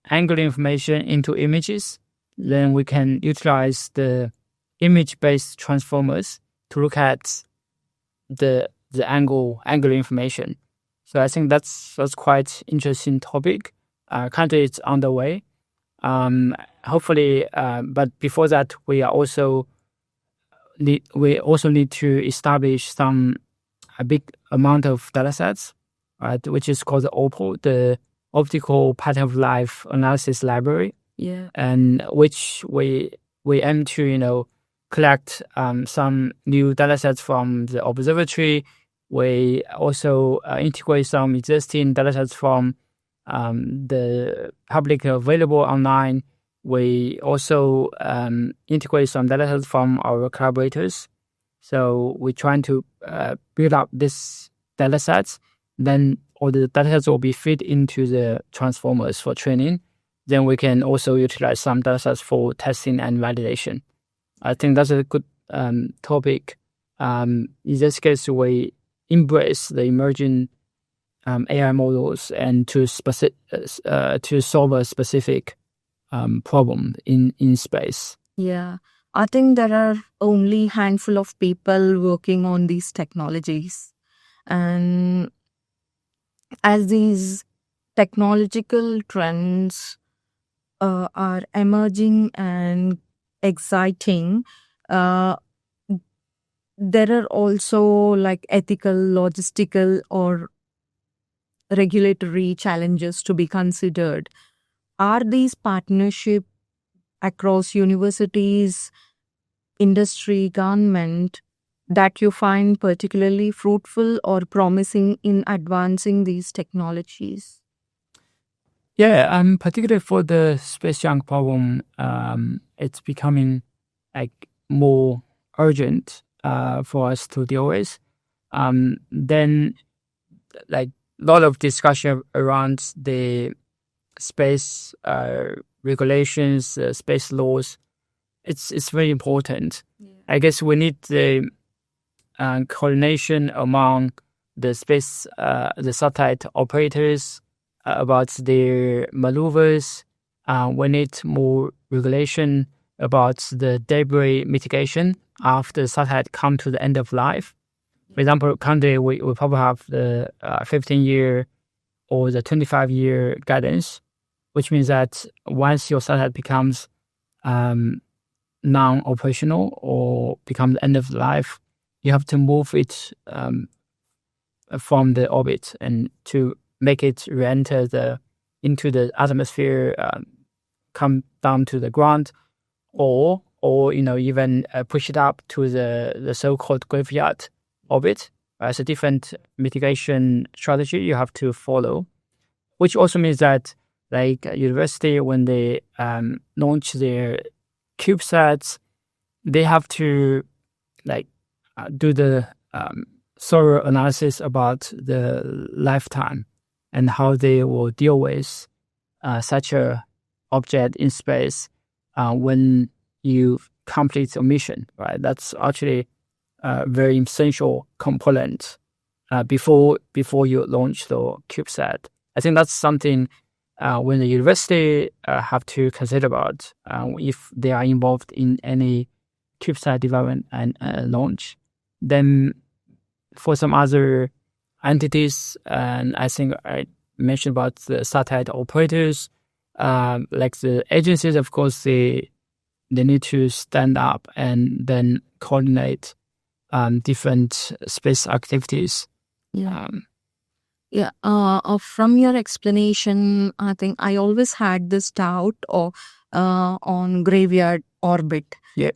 angular information into images. Then we can utilize the image-based transformers to look at the angular information. So I think that's quite interesting topic. Currently it's on the way. Hopefully, but before that, we also need to establish a big amount of data sets, right, which is called the OPAL, the Optical Pattern of Life Analysis Library. Yeah. And which we aim to, collect some new data sets from the observatory. We also integrate some existing data sets from the public available online. We also integrate some data sets from our collaborators. So we're trying to build up this data sets. Then all the data sets will be fed into the transformers for training. Then we can also utilize some data sets for testing and validation. I think that's a good topic. In this case, we embrace the emerging AI models and to solve a specific problem in space. Yeah. I think there are only handful of people working on these technologies. And as these technological trends are emerging and exciting, there are also like ethical, logistical, or regulatory challenges to be considered. Are these partnerships across universities, industry, government that you find particularly fruitful or promising in advancing these technologies? Yeah, particularly for the space junk problem, it's becoming like more urgent for us to deal with. Then, like lot of discussion around the space regulations, space laws. It's very important. I guess we need the coordination among the satellite operators about their maneuvers. We need more regulation about the debris mitigation after the satellite come to the end of life. For example, currently we probably have the 15-year or the 25-year guidance, which means that once your satellite becomes non-operational or becomes the end of life, you have to move it from the orbit and to make it re-enter into the atmosphere, come down to the ground, or even push it up to the so-called graveyard orbit. It's a different mitigation strategy you have to follow, which also means that like university, when they launch their CubeSats, they have to do the thorough analysis about the lifetime and how they will deal with such a object in space when you complete your mission, right? That's actually a very essential component before you launch the CubeSat. I think that's something when the university have to consider about if they are involved in any CubeSat development and launch. Then for some other entities, and I think I mentioned about the satellite operators, like the agencies, of course, they need to stand up and then coordinate different space activities. From your explanation, I think I always had this doubt on graveyard orbit. Yeah.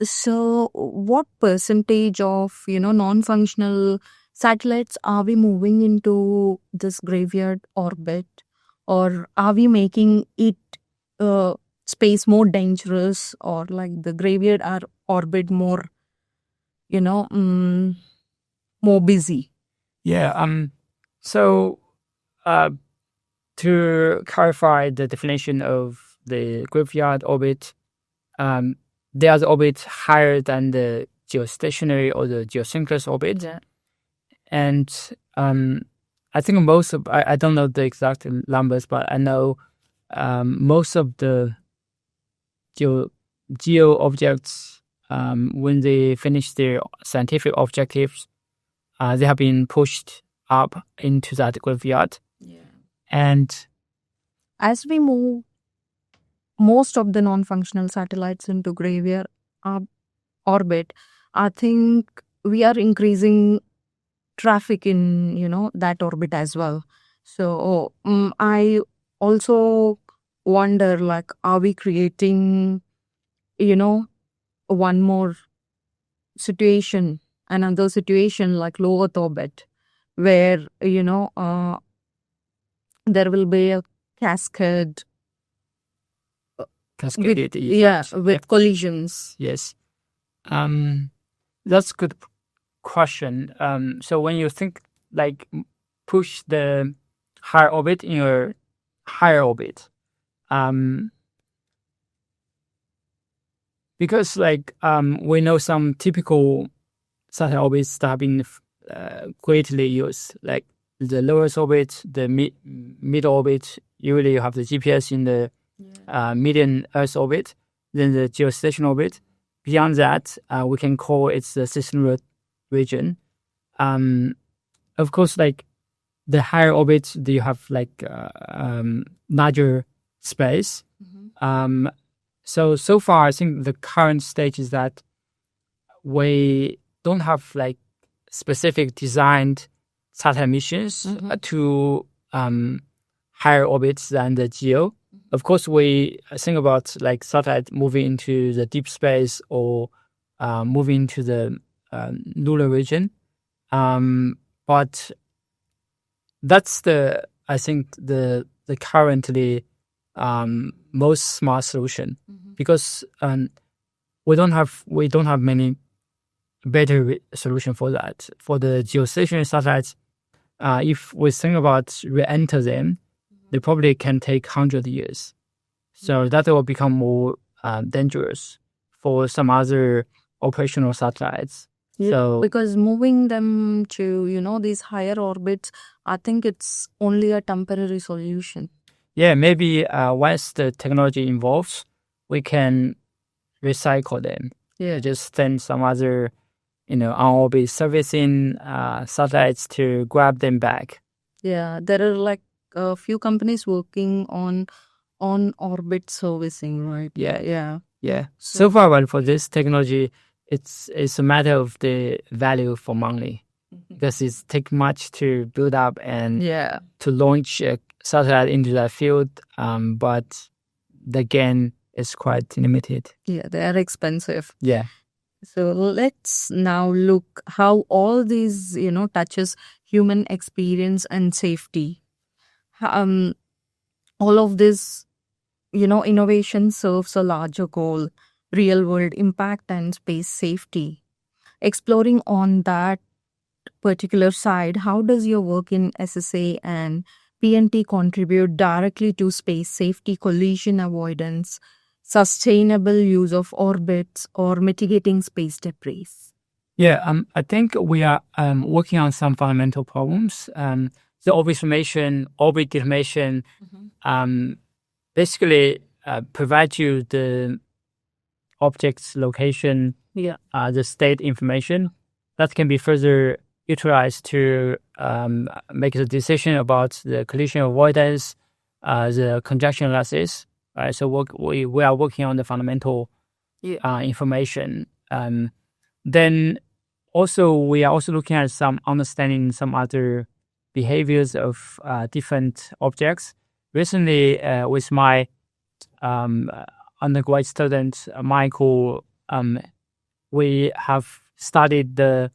So what percentage of, non-functional satellites are we moving into this graveyard orbit? Or are we making it space more dangerous, or like the graveyard orbit more, more busy? Yeah. So to clarify the definition of the graveyard orbit, there's orbit higher than the geostationary or the geosynchronous orbit. Yeah. And I think most of, I don't know the exact numbers, but I know most of the geo objects, when they finish their scientific objectives, they have been pushed up into that graveyard. Yeah. And as we move most of the non-functional satellites into graveyard orbit, I think we are increasing traffic in that orbit as well. So I also wonder, like, are we creating one more situation, another situation like low Earth orbit, where there will be a cascade with collisions. Yes. That's a good question. So when you think like push the higher orbit in your higher orbit, because we know some typical satellite orbits that have been greatly used, like the lowest orbit, the mid orbit. Usually you have the GPS in the median Earth orbit, then the geostationary orbit. Beyond that, we can call it the system region. Of course, like the higher orbit, you have larger space. Mm-hmm. So far, I think the current stage is that we don't have like specific designed satellite missions to higher orbits than the geo. Of course, we think about like satellite moving into the deep space or moving into the lunar region, but that's I think the currently most smart solution, because we don't have many better solution for that. For the geostationary satellites, if we think about re-enter them, they probably can take 100 years. So that will become more dangerous for some other operational satellites. So because moving them to these higher orbits, I think it's only a temporary solution. yeah, maybe once the technology evolves, we can recycle them. Yeah. Just send some other, on-orbit servicing satellites to grab them back. Yeah, there are like a few companies working on orbit servicing, right? Yeah. Yeah. So far, well, for this technology, it's a matter of the value for money because it takes much to build up and Yeah. to launch a satellite into that field. But the gain is quite limited. Yeah, they are expensive. Yeah. So let's now look how all these, touches human experience and safety. All of this, innovation serves a larger goal, real world impact and space safety. Exploring on that particular side, how does your work in SSA and PNT contribute directly to space safety, collision avoidance, sustainable use of orbits, or mitigating space debris? Yeah, I think we are working on some fundamental problems. The orbit information, basically provide you the object's location, the state information that can be further utilized to make the decision about the collision avoidance, the congestion losses. Right, so we are working on the fundamental information. Then also we are also looking at understanding some other behaviors of different objects. Recently, with my undergraduate student Michael, we have studied the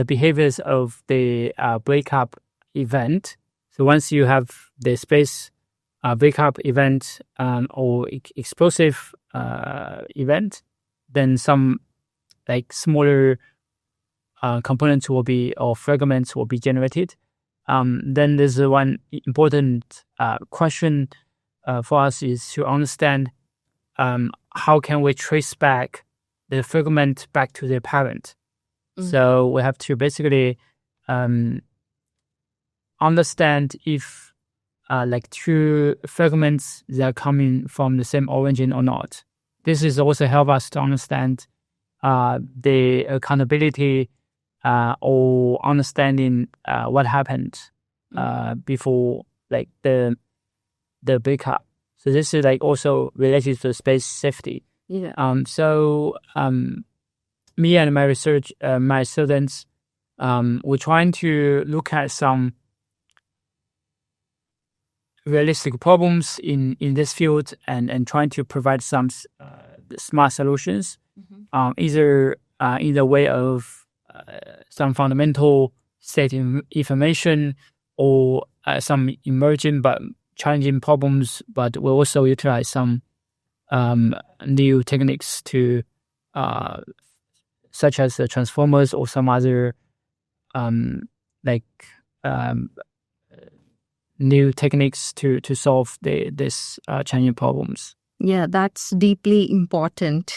behaviors of the breakup event. So once you have the space breakup event or explosive event, then some like smaller components or fragments will be generated. Then there's one important question for us is to understand how can we trace back the fragment back to their parent. So we have to basically understand if like two fragments that are coming from the same origin or not. This is also help us to understand the accountability or understanding what happened before like the breakup. So this is like also related to space safety. Yeah. Me and my research, my students, we're trying to look at some realistic problems in this field and trying to provide some smart solutions, either in the way of some fundamental state information or some emerging but challenging problems, but we'll also utilize some new techniques to such as the transformers or some other new techniques to solve this challenging problems. Yeah, that's deeply important.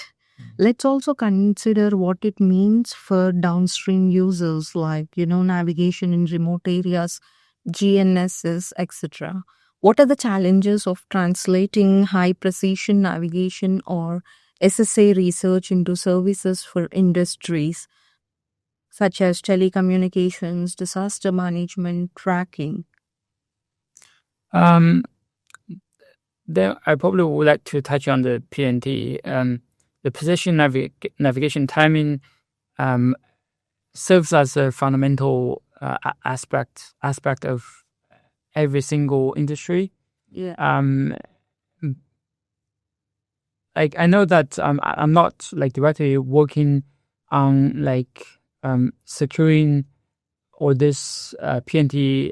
Let's also consider what it means for downstream users like, navigation in remote areas, GNSS, etc. What are the challenges of translating high precision navigation or SSA research into services for industries such as telecommunications, disaster management, tracking? Then I probably would like to touch on the PNT. The position navigation timing serves as a fundamental aspect of every single industry. Yeah. Like I know that I'm not like directly working on like securing all this PNT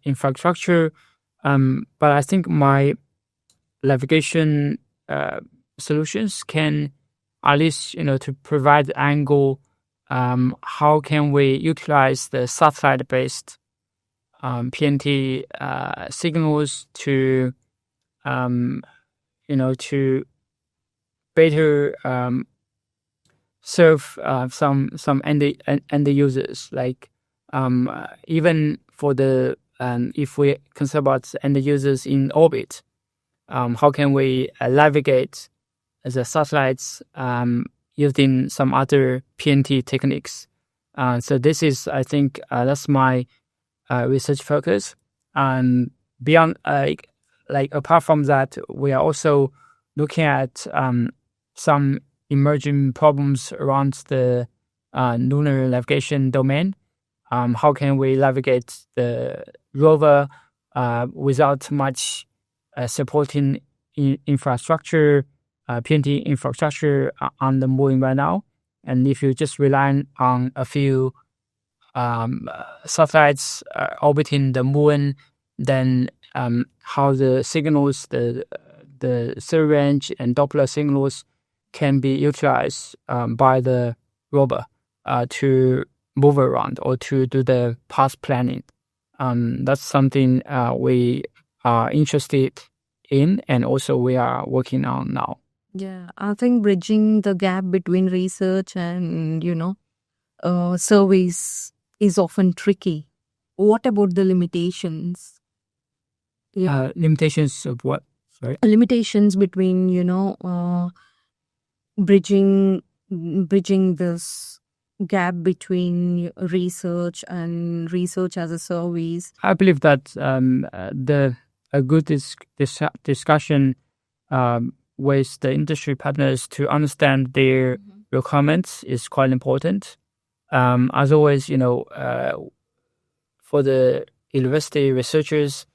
infrastructure, but I think my navigation solutions can at least to provide angle how can we utilize the satellite-based PNT signals to to better serve some end users, like even for the if we consider about end users in orbit, how can we navigate the satellites using some other PNT techniques? So this is, I think, that's my research focus. And beyond, like apart from that, we are also looking at some emerging problems around the lunar navigation domain. How can we navigate the rover without much supporting infrastructure, PNT infrastructure on the moon right now? And if you just rely on a few satellites orbiting the moon, then how the signals, the Siri range and Doppler signals can be utilized by the rover to move around or to do the path planning. That's something we are interested in, and also we are working on now. Yeah, I think bridging the gap between research and, surveys is often tricky. What about the limitations? Yeah. Limitations of what? Sorry. Limitations between, bridging this gap between research and research as a service. I believe that a good discussion with the industry partners to understand their requirements is quite important. As always, for the university researchers,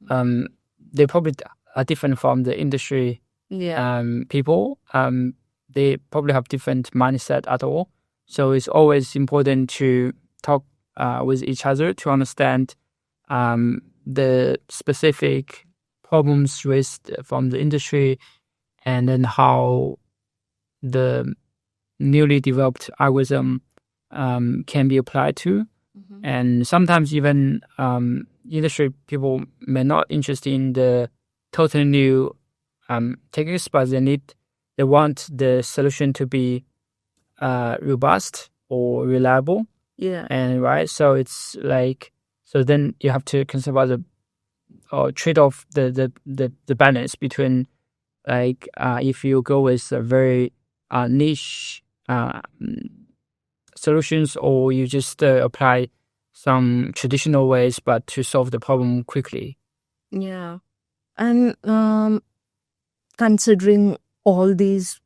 they probably are different from the industry people. They probably have different mindset at all. So it's always important to talk with each other to understand the specific problems raised from the industry, and then how the newly developed algorithm can be applied to. And sometimes even industry people may not interested in the totally new techniques, but they want the solution to be robust or reliable. Yeah. And right, so it's like, so then you have to consider about the trade off the balance between, like if you go with a very niche solutions, or you just apply some traditional ways but to solve the problem quickly. Yeah. And considering all these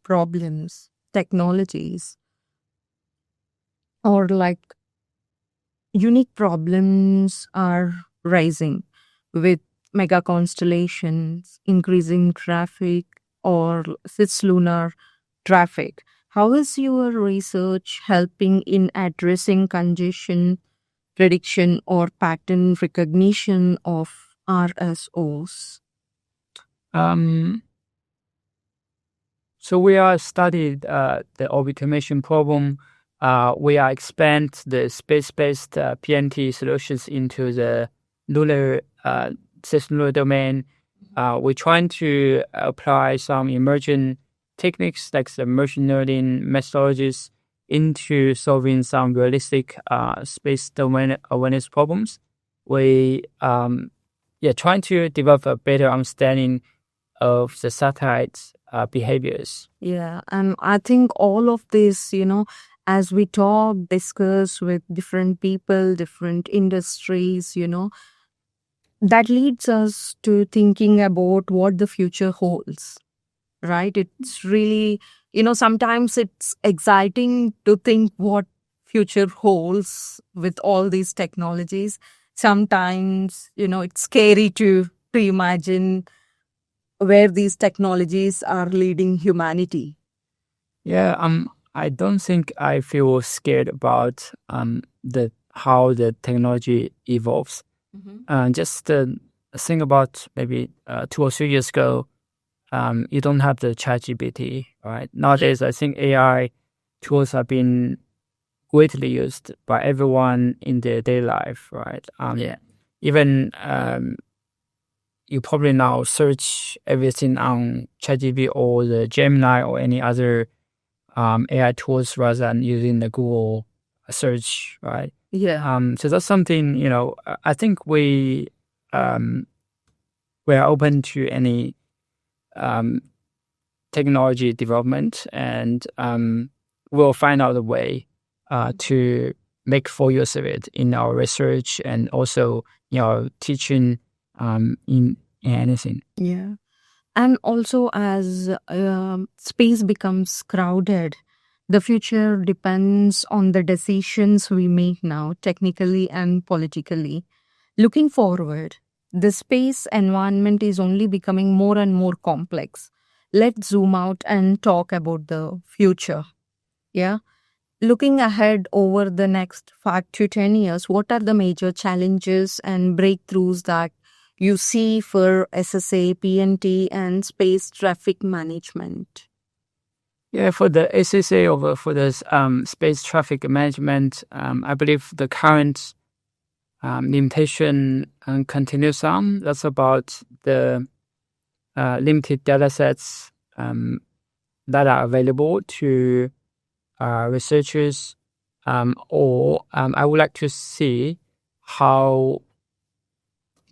problems, technologies, or like unique problems are rising with mega constellations, increasing traffic, or cislunar traffic. How is your research helping in addressing congestion prediction or pattern recognition of RSOs? So we are studied the orbital problem. We are expand the space-based PNT solutions into the lunar cislunar domain. We're trying to apply some emerging techniques like the machine learning methodologies into solving some realistic space domain awareness problems. We trying to develop a better understanding of the satellite behaviors. Yeah, and I think all of this, as we talk, discuss with different people, different industries, that leads us to thinking about what the future holds, right? It's really, sometimes it's exciting to think what future holds with all these technologies. Sometimes, it's scary to imagine where these technologies are leading humanity. Yeah, I don't think I feel scared about the how the technology evolves. Just think about maybe 2 or 3 years ago, you don't have the ChatGPT, right? Nowadays, I think AI tools have been greatly used by everyone in their daily life, right? Even you probably now search everything on ChatGPT or the Gemini or any other AI tools rather than using the Google search, right? So that's something, I think we are open to any technology development, and we'll find out a way to make full use of it in our research and also teaching in anything. Yeah. And also, as space becomes crowded, the future depends on the decisions we make now, technically and politically. Looking forward, the space environment is only becoming more and more complex. Let's zoom out and talk about the future. Yeah. Looking ahead over the next 5 to 10 years, what are the major challenges and breakthroughs that you see for SSA, PNT, and space traffic management? Yeah, for the SSA or for the space traffic management, I believe the current limitation continues on. That's about the limited data sets that are available to researchers, or I would like to see how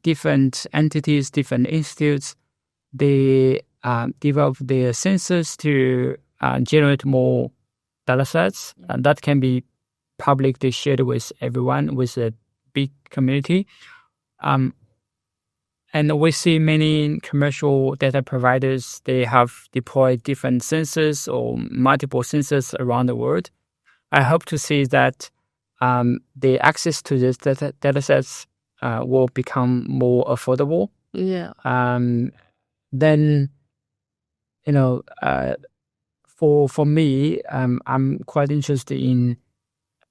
different entities, different institutes, they develop their sensors to generate more data sets, and that can be publicly shared with everyone, with a big community. And we see many commercial data providers, they have deployed different sensors or multiple sensors around the world. I hope to see that the access to these data sets will become more affordable. Yeah. Then, for me, I'm quite interested in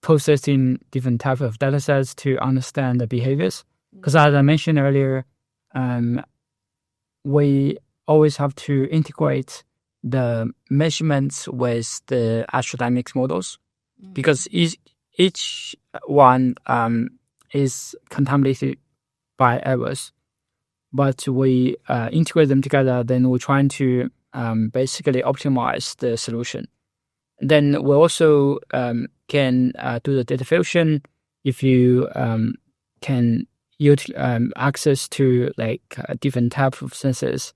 processing different types of data sets to understand the behaviors. Because as I mentioned earlier, we always have to integrate the measurements with the astrodynamics models, because each one is contaminated by errors. But we integrate them together, then we're trying to basically optimize the solution. Then we also can do the data fusion if you can use access to different types of sensors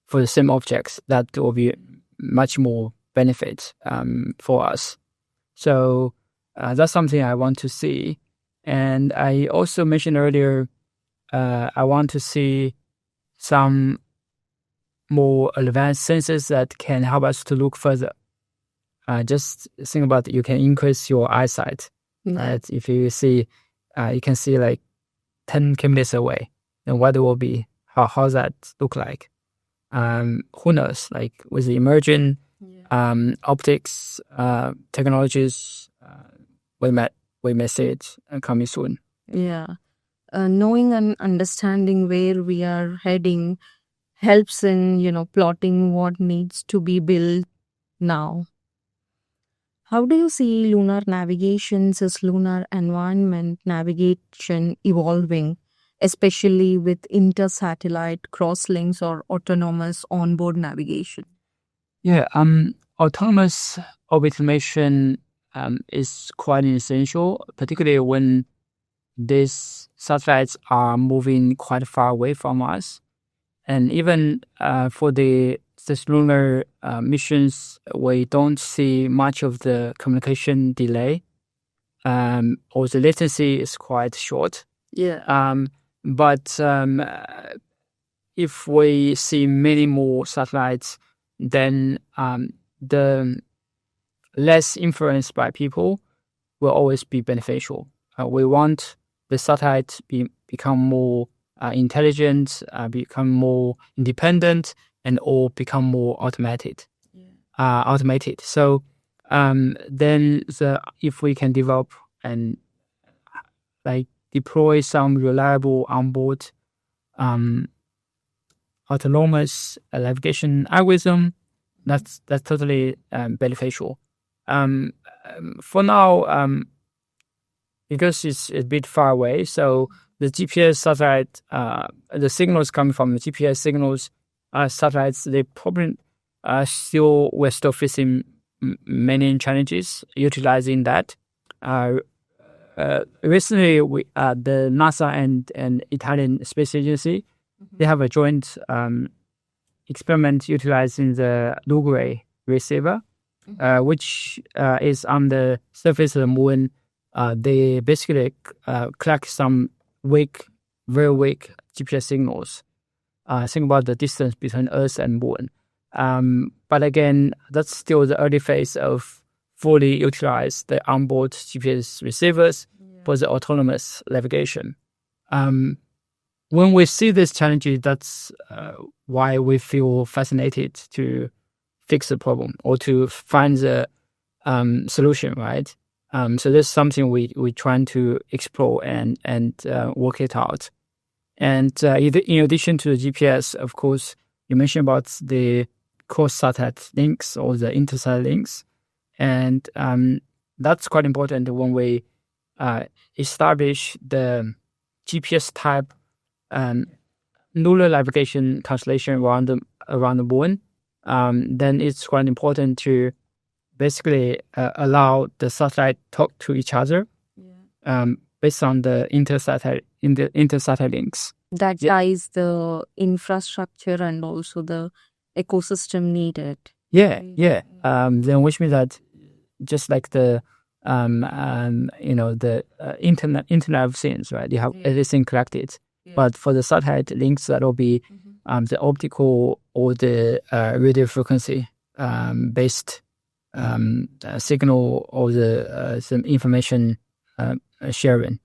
for the same objects. That will be much more benefit for us. So that's something I want to see. And I also mentioned earlier, I want to see some more advanced sensors that can help us to look further. Just think about it. You can increase your eyesight, right? If you see, you can see 10 kilometers away, then what it will be, how does that look like? Who knows? With the emerging optics technologies, we may see it coming soon. Yeah. Knowing and understanding where we are heading helps in, plotting what needs to be built now. How do you see lunar navigation, lunar environment navigation evolving, especially with inter-satellite crosslinks or autonomous onboard navigation? Yeah, autonomous orbital mission is quite essential, particularly when these satellites are moving quite far away from us. And even for the lunar missions, we don't see much of the communication delay, or the latency is quite short. Yeah. But if we see many more satellites, then the less influence by people will always be beneficial. We want the satellite become more intelligent, become more independent, and all become more automated. So then if we can develop and deploy some reliable onboard autonomous navigation algorithm, that's totally beneficial. For now, because it's a bit far away, so the GPS satellite, the signals coming from the GPS signals, satellites, they probably we're still facing many challenges utilizing that. Recently, the NASA and Italian Space Agency, they have a joint experiment utilizing the Lugray receiver, which is on the surface of the moon. They basically collect some very weak GPS signals. Think about the distance between Earth and Moon. But again, that's still the early phase of fully utilize the onboard GPS receivers for the autonomous navigation. When we see this challenge, that's why we feel fascinated to fix the problem or to find the solution, right? So this is something we trying to explore and work it out. And in addition to the GPS, of course, you mentioned about the cross-satellite links or the inter-satellite links. And that's quite important when we establish the GPS type lunar navigation constellation around the moon. Then it's quite important to basically allow the satellite talk to each other based on the inter-satellite links. That ties the infrastructure and also the ecosystem needed. Yeah. Then which means that just like the Internet of Things, right? You have everything collected, but for the satellite links, that will be the optical or the radio frequency based signal or the some information sharing.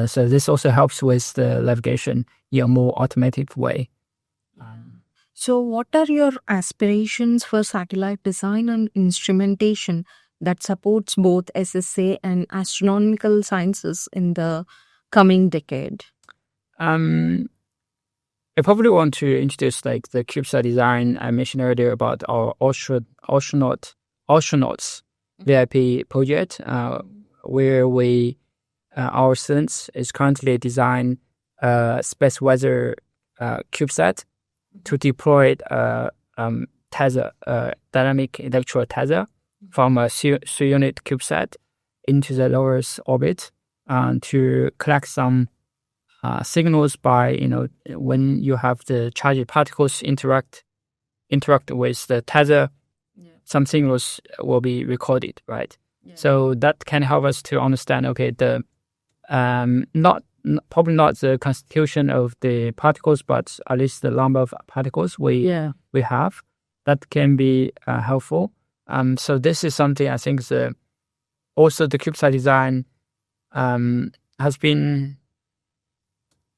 So this also helps with the navigation in a more automated way. So what are your aspirations for satellite design and instrumentation that supports both SSA and astronomical sciences in the coming decade? I probably want to introduce like the CubeSat design I mentioned earlier about our astronauts VIP project, where we our students is currently design space weather CubeSat to deploy tether, dynamic electron tether from a 3-unit CubeSat into the low Earth orbit to collect some signals by, when you have the charged particles interact with the tether, some signals will be recorded, right? So that can help us to understand, okay, the probably not the constitution of the particles, but at least the number of particles we have. That can be helpful. So this is something I think also the CubeSat design has been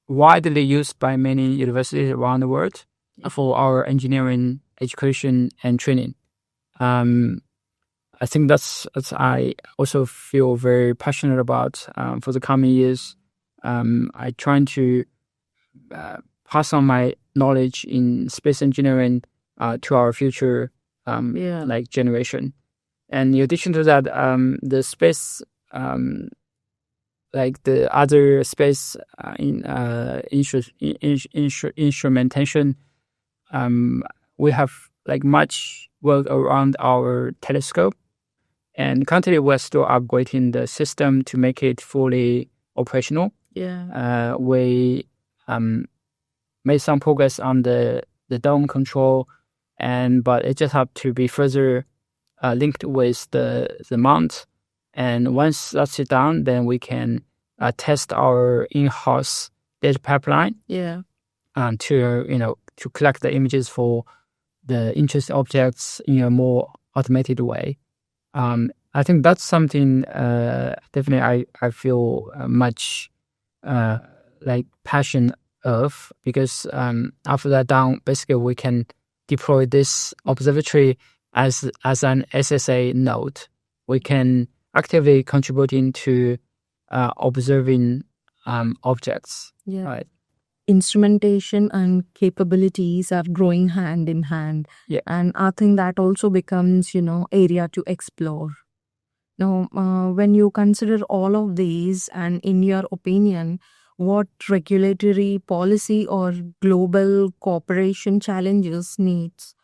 widely used by many universities around the world for our engineering education and training. I think that's I also feel very passionate about for the coming years. I trying to pass on my knowledge in space engineering to our future like generation. And in addition to that, the space like the other space instrumentation, we have like much work around our telescope, and currently we're still upgrading the system to make it fully operational. We made some progress on the dome control, but it just have to be further linked with the mount. And once that's done, then we can test our in-house data pipeline. To collect the images for the interesting objects in a more automated way. I think that's something definitely I feel much like passion of, because after that done, basically we can deploy this observatory as an SSA node. We can actively contributing to observing objects. Yeah. Right. instrumentation and capabilities are growing hand in hand. Yeah. And I think that also becomes, area to explore. Now, when you consider all of these, and in your opinion, what regulatory policy or global cooperation challenges needs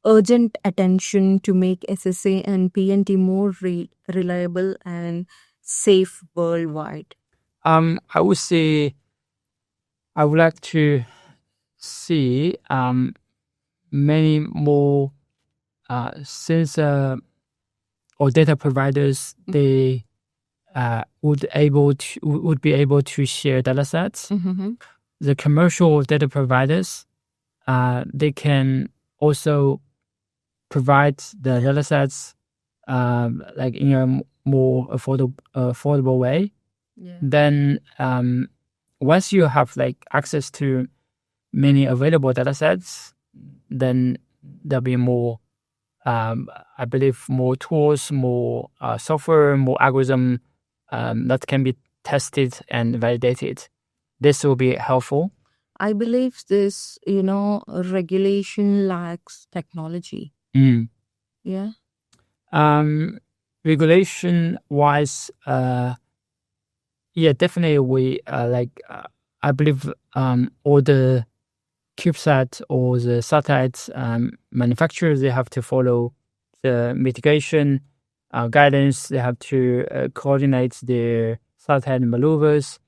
urgent attention to make SSA and PNT more reliable and safe worldwide? I would say I would like to see many more sensor or data providers. They would be able to share data sets. Mm-hmm. The commercial data providers, they can also provide the data sets like in a more affordable way. Yeah. Then once you have like access to many available data sets, then there'll be more, I believe, more tools, more software, more algorithm that can be tested and validated. This will be helpful. I believe this, regulation lacks technology. Mm. Yeah. Regulation wise, yeah, definitely we I believe all the CubeSat or the satellite manufacturers, they have to follow the mitigation guidance. They have to coordinate their satellite maneuvers.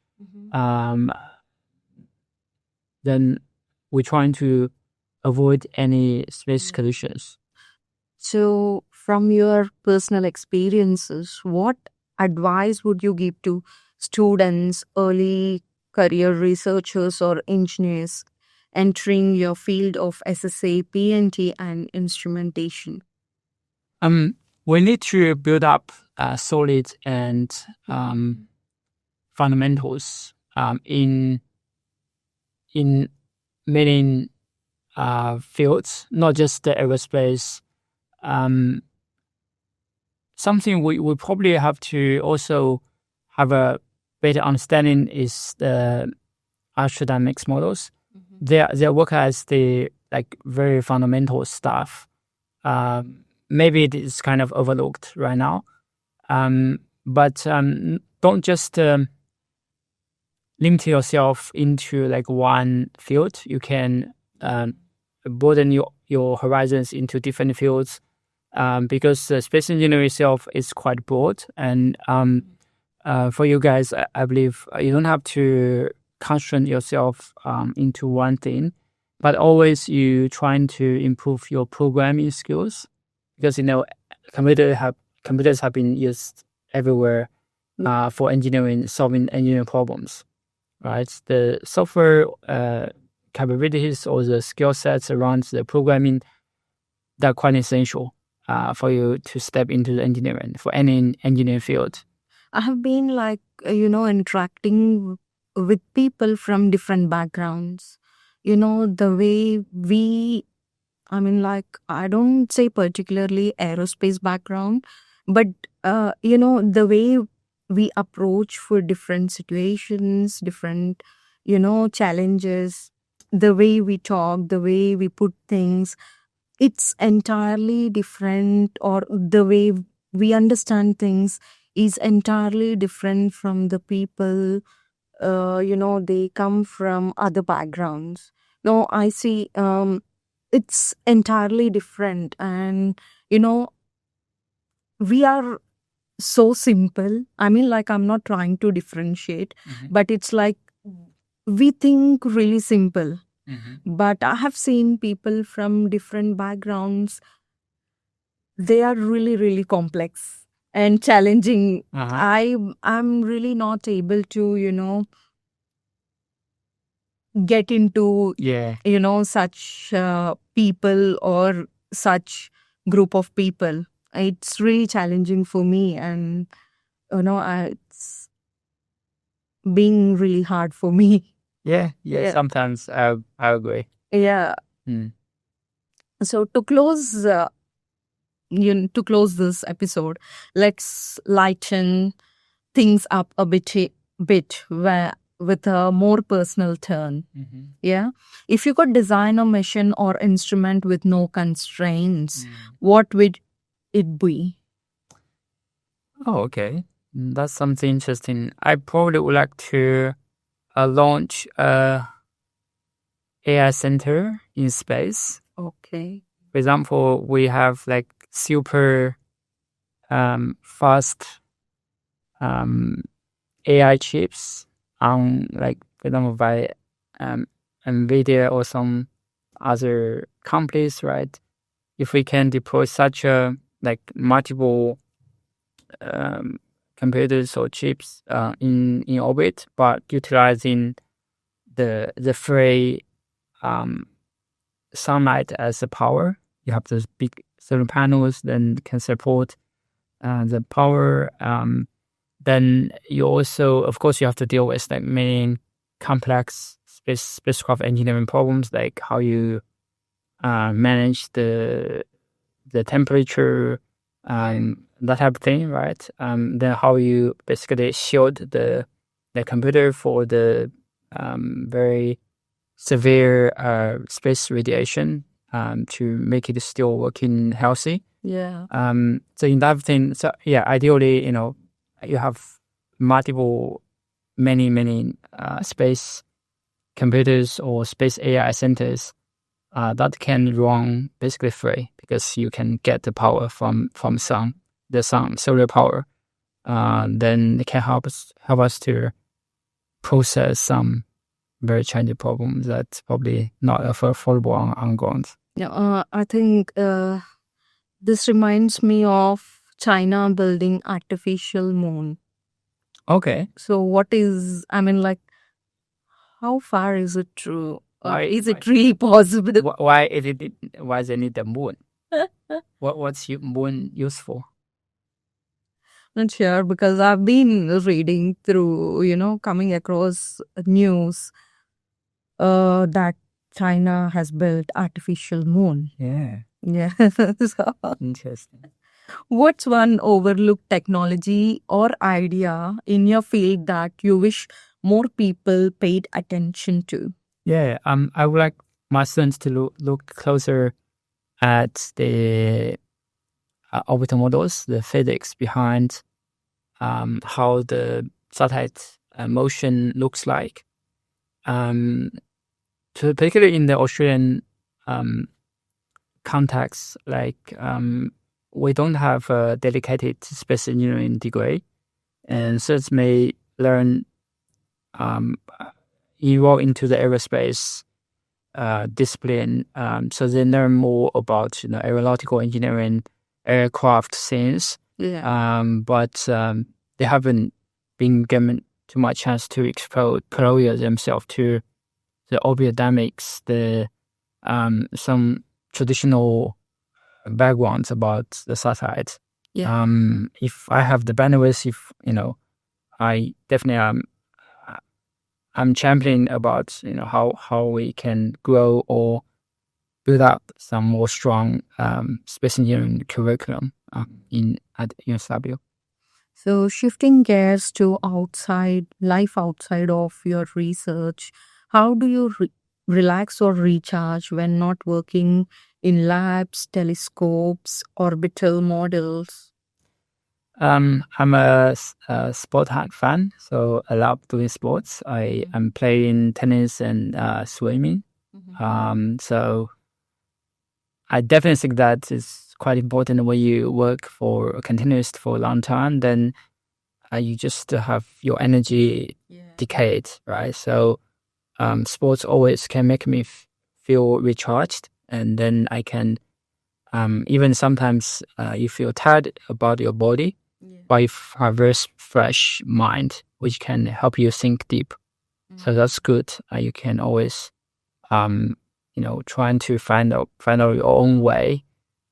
Then we're trying to avoid any space collisions. So, from your personal experiences, what advice would you give to students, early career researchers, or engineers entering your field of SSA, PNT, and instrumentation? We need to build up solid and fundamentals in many fields, not just the aerospace. Something we probably have to also have a better understanding is the astrodynamics models. They work as the like very fundamental stuff. Maybe it is kind of overlooked right now. But don't just limit yourself into like one field. You can broaden your horizons into different fields because space engineering itself is quite broad. And for you guys, I believe you don't have to constrain yourself into one thing, but always you trying to improve your programming skills because computers have been used everywhere for solving engineering problems, right? The software capabilities or the skill sets around the programming, they're quite essential for you to step into the engineering for any engineering field. I have been interacting with people from different backgrounds. The way I don't say particularly aerospace background, but, the way we approach for different situations, different, challenges, the way we talk, the way we put things, it's entirely different, or the way we understand things is entirely different from the people, they come from other backgrounds. No, I see, it's entirely different. And, we are so simple. I'm not trying to differentiate, but it's like we think really simple. But I have seen people from different backgrounds, they are really, really complex and challenging. I'm really not able to, get into, such people or such group of people. It's really challenging for me, and, it's being really hard for me. Yeah. Yeah. Sometimes I agree. Yeah. So to close, to close this episode, let's lighten things up a bit. with a more personal turn. Yeah. If you could design a mission or instrument with no constraints, what would it be? Oh, okay. That's something interesting. I probably would like to launch a AI center in space. Okay. For example, we have like super fast AI chips on, like, for example, by NVIDIA or some other companies, right? If we can deploy such a like multiple computers or chips in orbit, but utilizing the free sunlight as the power, you have those big solar panels, then can support the power. Then you also, of course, you have to deal with like many complex spacecraft engineering problems, like how you manage the temperature, that type of thing, right? Then how you basically shield the computer for the very severe space radiation to make it still working healthy. Yeah. So in that thing, so yeah, ideally, you have many space computers or space AI centers that can run basically free, because you can get the power from the sun, solar power. Then it can help us to process some very challenging problems that's probably not affordable on ground. Yeah, I think this reminds me of China building artificial moon. Okay. So what is, I mean, like, how far is it true? Is it Why- really possible? Why they need the moon? What's moon useful? Not sure, because I've been reading through, coming across news that China has built artificial moon. Yeah, Yeah. So, interesting. what's one overlooked technology or idea in your field that you wish more people paid attention to? Yeah, I would like my students to look closer at the orbital models, the physics behind how the satellite motion looks like. So particularly in the Australian context, like we don't have a dedicated space engineering degree, and students may learn evolve into the aerospace discipline. So they learn more about aeronautical engineering, aircraft science. Yeah. But they haven't been given too much chance to explore themselves to the orbit dynamics, the some traditional backgrounds about the satellite. Yeah. If I have the bandwidth, if I definitely I'm championing about how we can grow or build up some more strong space engineering curriculum at UNSW. So, shifting gears to life outside of your research, how do you relax or recharge when not working in labs, telescopes, orbital models? I'm a sport hack fan, so I love doing sports. I am playing tennis and swimming. So I definitely think that is quite important when you work for continuous for a long time. Then you just have your energy decayed, right? So sports always can make me feel recharged, and then I can even sometimes you feel tired about your body, but you have a very fresh mind, which can help you think deep. So that's good. You can always trying to find out your own way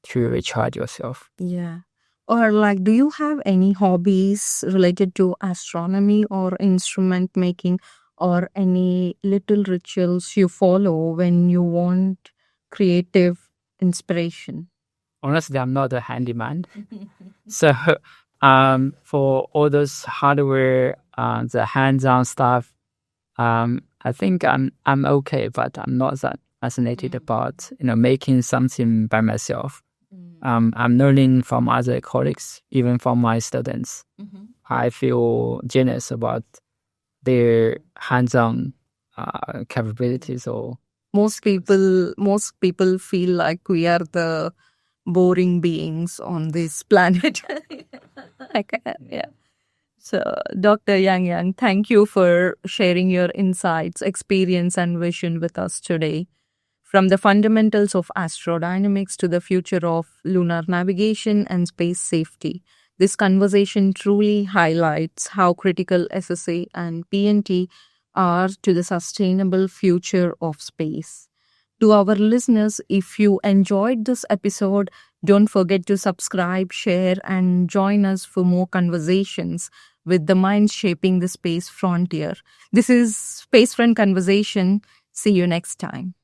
to recharge yourself. Yeah. Or like, do you have any hobbies related to astronomy or instrument making, or any little rituals you follow when you want creative inspiration? Honestly, I'm not a handyman. So for all those hardware, the hands-on stuff, I think I'm okay, but I'm not that fascinated about making something by myself. I'm learning from other colleagues, even from my students. I feel jealous about their hands-on capabilities. Or Most people feel like we are the boring beings on this planet. Yeah. So, Dr. Yang, thank you for sharing your insights, experience, and vision with us today. From the fundamentals of astrodynamics to the future of lunar navigation and space safety, this conversation truly highlights how critical SSA and PNT are to the sustainable future of space. To our listeners, if you enjoyed this episode, don't forget to subscribe, share, and join us for more conversations with the minds shaping the space frontier. This is Spacefront Conversation. See you next time.